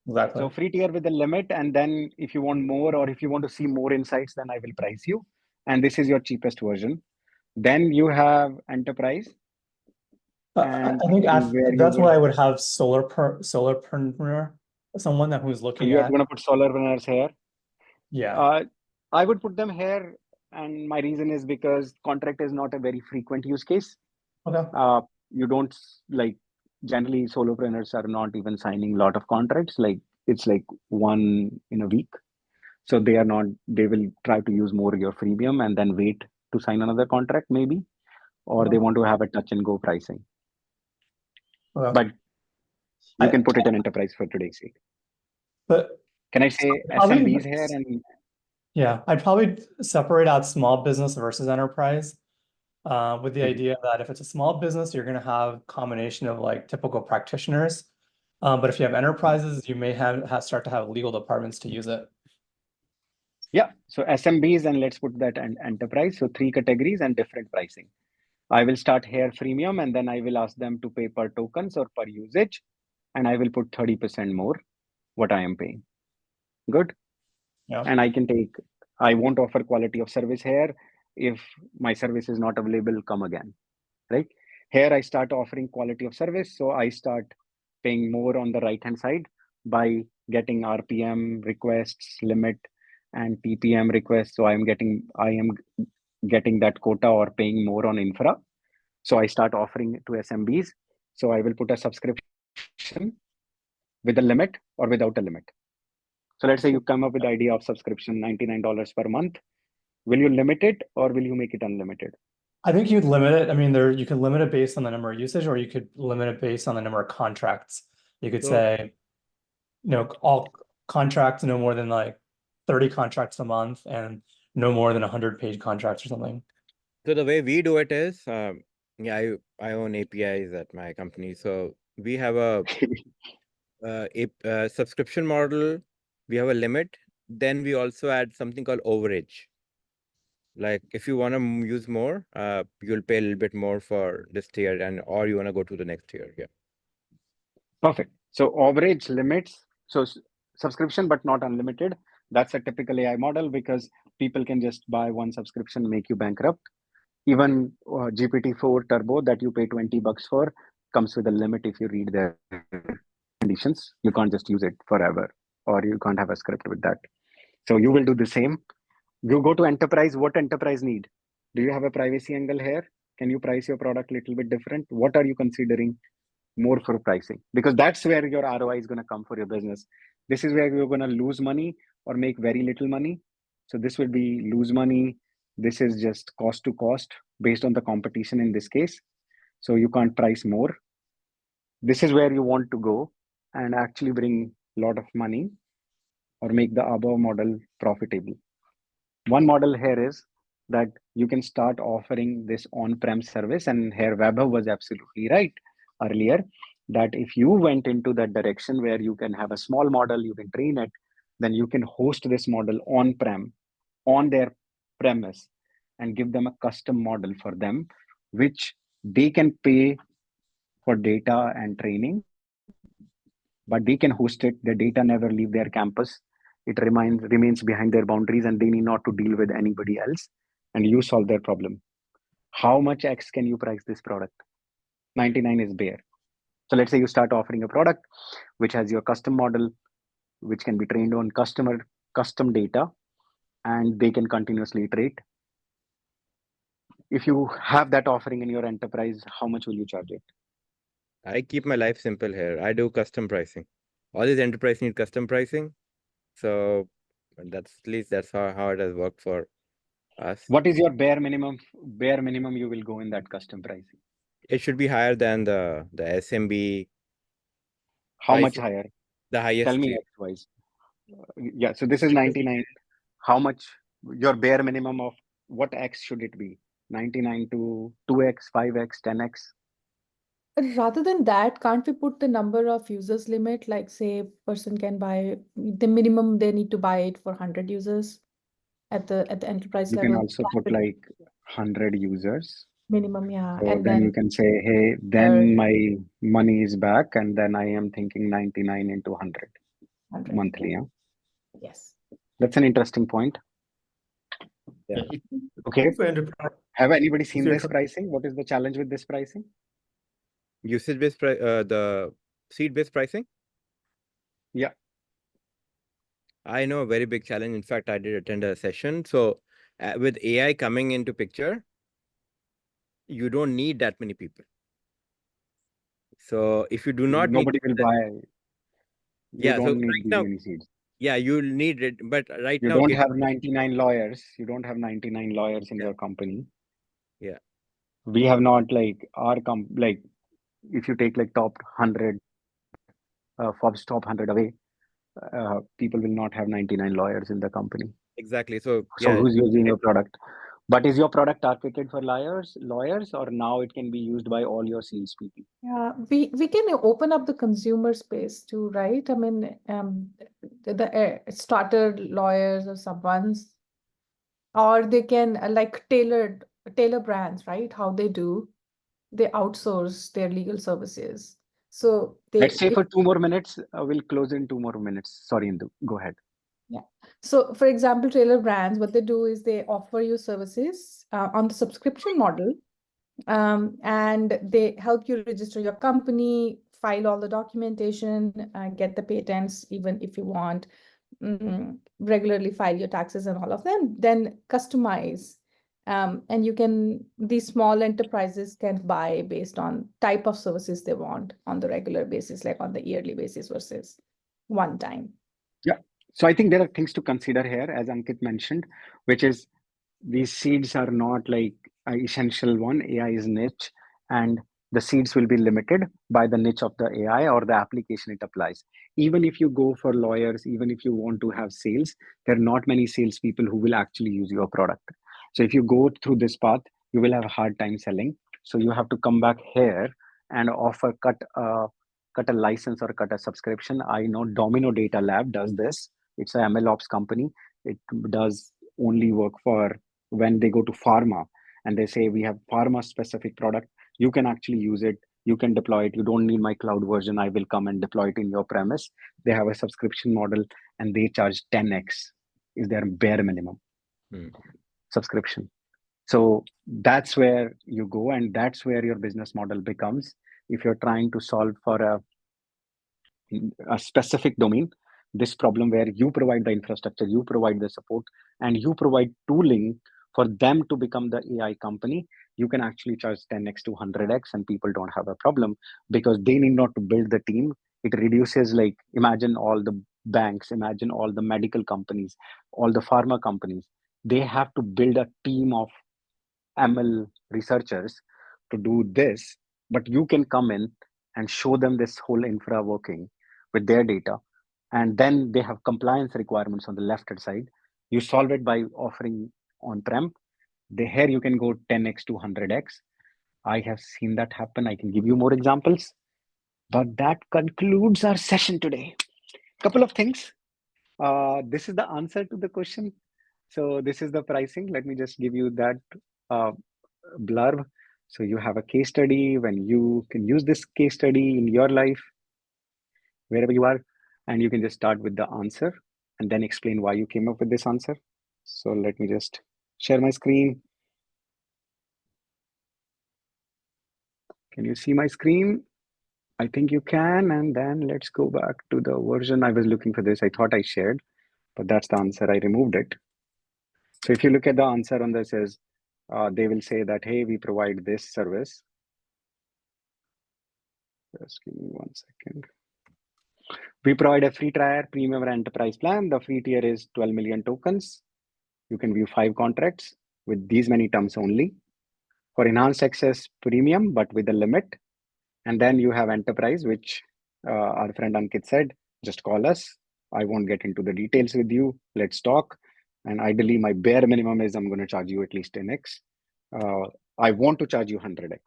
Exactly. So free tier with a limit, and then if you want more or if you want to see more insights, then I will price you. And this is your cheapest version. Then you have enterprise. I think that's why I would have solarpreneur, someone who's looking you're at. Going to put solarpreneurs here. Yeah. I would put them here, and my reason is because contract is not a very frequent use case. Okay. You don't generally solopreneurs are not even signing a lot of contracts. It's like one in a week. So they will try to use more your freemium and then wait to sign another contract maybe, or they want to have a touch and go pricing. But you can put it in enterprise for today's sake. But can I say SMBs here? And yeah, I'd probably separate out small business versus enterprise with the idea that if it's a small business, you're going to have a combination of typical practitioners. But if you have enterprises, you may start to have legal departments to use it. Yeah, so SMBs, and let's put that in enterprise. So 3 categories and different pricing. I will start here freemium, and then I will ask them to pay per tokens or per usage, and I will put 30% more what I am paying. Good. Yeah. And I won't offer quality of service here. If my service is not available, come again, right? Here I start offering quality of service. So I start paying more on the right-hand side by getting RPM requests, limit, and TPM requests. So I am getting that quota or paying more on infra. So I start offering it to SMBs. So I will put a subscription with a limit or without a limit. So let's say you come up with the idea of subscription, $99 per month. Will you limit it or will you make it unlimited? I think you'd limit it. I mean, you can limit it based on the number of usage, or you could limit it based on the number of contracts. You could say, all contracts no more than 30 contracts a month and no more than 100-page contracts or something. So the way we do it is, I own APIs at my company. So we have a subscription model. We have a limit. Then we also add something called overage. Like if you want to use more, you'll pay a little bit more for this tier, or you want to go to the next tier. Yeah. Perfect. So overage limits, so subscription but not unlimited. That's a typical AI model because people can just buy one subscription, make you bankrupt. Even GPT-4 Turbo that you pay $20 for comes with a limit if you read their conditions. You can't just use it forever, or you can't have a script with that. So you will do the same. You go to enterprise. What enterprise need? Do you have a privacy angle here? Can you price your product a little bit different? What are you considering more for pricing? Because that's where your ROI is going to come for your business. This is where you're going to lose money or make very little money. So this will be lose money. This is just cost to cost based on the competition in this case. So you can't price more. This is where you want to go and actually bring a lot of money or make the above model profitable. One model here is that you can start offering this on-prem service, and here Vaibhav was absolutely right earlier, that if you went into that direction where you can have a small model, you can train it, then you can host this model on-prem on their premise and give them a custom model for them, which they can pay for data and training, but they can host it. The data never leave their campus. It remains behind their boundaries, and they need not to deal with anybody else, and you solve their problem. How much X can you price this product? 99 is bare. So let's say you start offering a product which has your custom model, which can be trained on custom data, and they can continuously iterate. If you have that offering in your enterprise, how much will you charge it? I keep my life simple here. I do custom pricing. All these enterprise need custom pricing. So that's at least that's how it has worked for us. What is your bare minimum you will go in that custom pricing? It should be higher than the SMB. How much pricing. higher? The highest. Tell me tier. X-wise. Yeah, so this is 99. How much your bare minimum of what X should it be? 99 to 2X, 5X, 10X? Rather than that, can't we put the number of users limit? Like say person can buy the minimum they need to buy it for 100 users at the enterprise You level. can also put like 100 users. Minimum, yeah. So And then then you can say, hey, then my money is back, and then I am thinking 99 into 100 monthly. Yeah? Yes. That's an interesting point. Yeah. Okay. For enterprise, Have anybody seen you're this pricing? What is the challenge with this pricing? Usage-based the seed-based pricing? Yeah. I know a very big challenge. In fact, I did attend a session. So with AI coming into picture, you don't need that many people. So if you do not Nobody will buy. You Yeah, so don't need right these now, many seeds. yeah, you'll need it. But right You now, don't have 99 lawyers. You don't have 99 lawyers in your company. Yeah. We have not like like if you take like top 100, Forbes top 100 away, people will not have 99 lawyers in the company. Exactly. So So yeah, who's using your product? But is your product targeted for lawyers, or now it can be used by all your salespeople? Yeah, we can open up the consumer space too, right? I mean, the starter lawyers or someone's, or they can like tailor brands, right? How they do, they outsource their legal services. So Let's say if for 2 more minutes, we'll close in 2 more minutes. Sorry, Indu, go ahead. Yeah. So for example, trailer brands, what they do is they offer you services on the subscription model, and they help you register your company, file all the documentation, get the patents, even if you want, regularly file your taxes and all of them, then customize. And these small enterprises can buy based on type of services they want on the regular basis, like on the yearly basis versus one time. Yeah. So I think there are things to consider here, as Ankit mentioned, which is these seeds are not like an essential one. AI is niche, and the seeds will be limited by the niche of the AI or the application it applies. Even if you go for lawyers, even if you want to have sales, there are not many salespeople who will actually use your product. So if you go through this path, you will have a hard time selling. So you have to come back here and offer cut a license or cut a subscription. I know Domino Data Lab does this. It's a MLOps company. It does only work for when they go to pharma and they say we have pharma specific product. You can actually use it You can deploy it. You don't need my cloud version. I will come and deploy it in your premise. They have a subscription model and they charge 10x is their bare minimum subscription. So that's where you go, and that's where your business model becomes. If you're trying to solve for a specific domain, this problem where you provide the infrastructure, you provide the support, and you provide tooling for them to become the AI company, you can actually charge 10x to 100x, and people don't have a problem because they need not to build the team. It reduces, like, imagine all the banks, imagine all the medical companies, all the pharma companies. They have to build a team of ML researchers to do this, but you can come in and show them this whole infra working with their data. And then they have compliance requirements on the left-hand side. You solve it by offering on-prem. Here you can go 10x to 100x. I have seen that happen. I can give you more examples. But that concludes our session today. Couple of things. This is the answer to the question. So this is the pricing. Let me just give you that blurb. So you have a case study when you can use this case study in your life, wherever you are, and you can just start with the answer and then explain why you came up with this answer. So let me just share my screen. Can you see my screen? I think you can. And then let's go back to the version. I was looking for this. I thought I shared, but that's the answer. I removed it. So if you look at the answer on this is, they will say that, hey, we provide this service. Just give me 1 second. We provide a free trial, premium, or enterprise plan. The free tier is 12 million tokens. You can view 5 contracts with these many terms only. For enhanced access, premium, but with a limit. And then you have enterprise, which our friend Ankit said, just call us. I won't get into the details with you. Let's talk. And ideally, my bare minimum is I'm going to charge you at least 10x. I want to charge you 100x.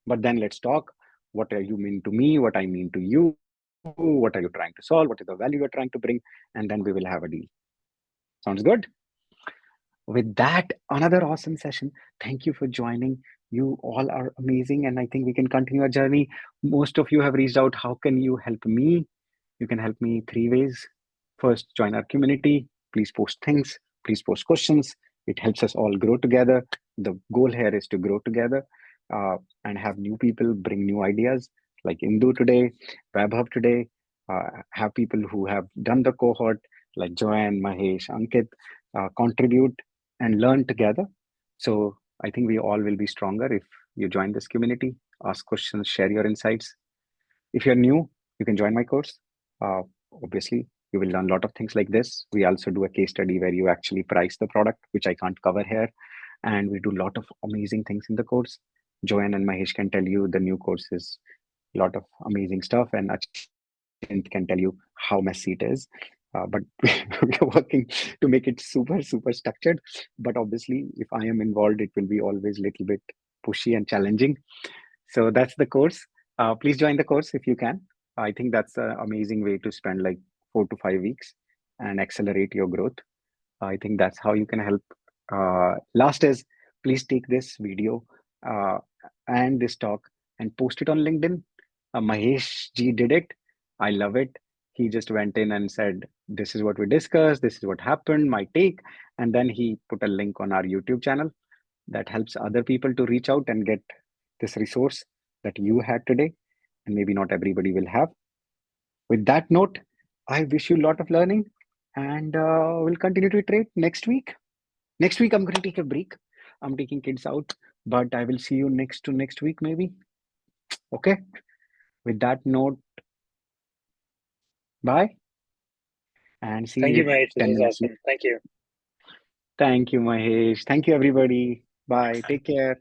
But then let's talk. What are you mean to me? What I mean to you? What are you trying to solve? What is the value you're trying to bring? And then we will have a deal. Sounds good? With that, another awesome session. Thank you for joining. You all are amazing, and I think we can continue our journey. Most of you have reached out. How can you help me? You can help me 3 ways. First, join our community. Please post things. Please post questions. It helps us all grow together. The goal here is to grow together and have new people bring new ideas, like Indu today, WebHub today. Have people who have done the cohort, like Joanne, Mahesh, Ankit, contribute and learn together. So I think we all will be stronger if you join this community, ask questions, share your insights. If you're new, you can join my course. Obviously, you will learn a lot of things like this. We also do a case study where you actually price the product, which I can't cover here. And we do a lot of amazing things in the course. Joanne and Mahesh can tell you the new course is a lot of amazing stuff, and Achint can tell you how messy it is. But we're working to make it super, super structured. But obviously, if I am involved, it will be always a little bit pushy and challenging. So that's the course. Please join the course if you can. I think that's an amazing way to spend like 4 to 5 weeks and accelerate your growth. I think that's how you can help. Last is, please take this video and this talk and post it on LinkedIn. Mahesh Ji did it. I love it. He just went in and said, this is what we discussed, this is what happened, my take. And then he put a link on our YouTube channel that helps other people to reach out and get this resource that you had today. And maybe not everybody will have. With that note, I wish you a lot of learning, and we'll continue to iterate next week. Next week, I'm going to take a break. I'm taking kids out, but I will see you next week, maybe. Okay. With that note, bye. And see Thank you you, Mahesh. This 10 was minutes. awesome. Thank you. Thank you, Mahesh. Thank you, everybody. Bye. Take care.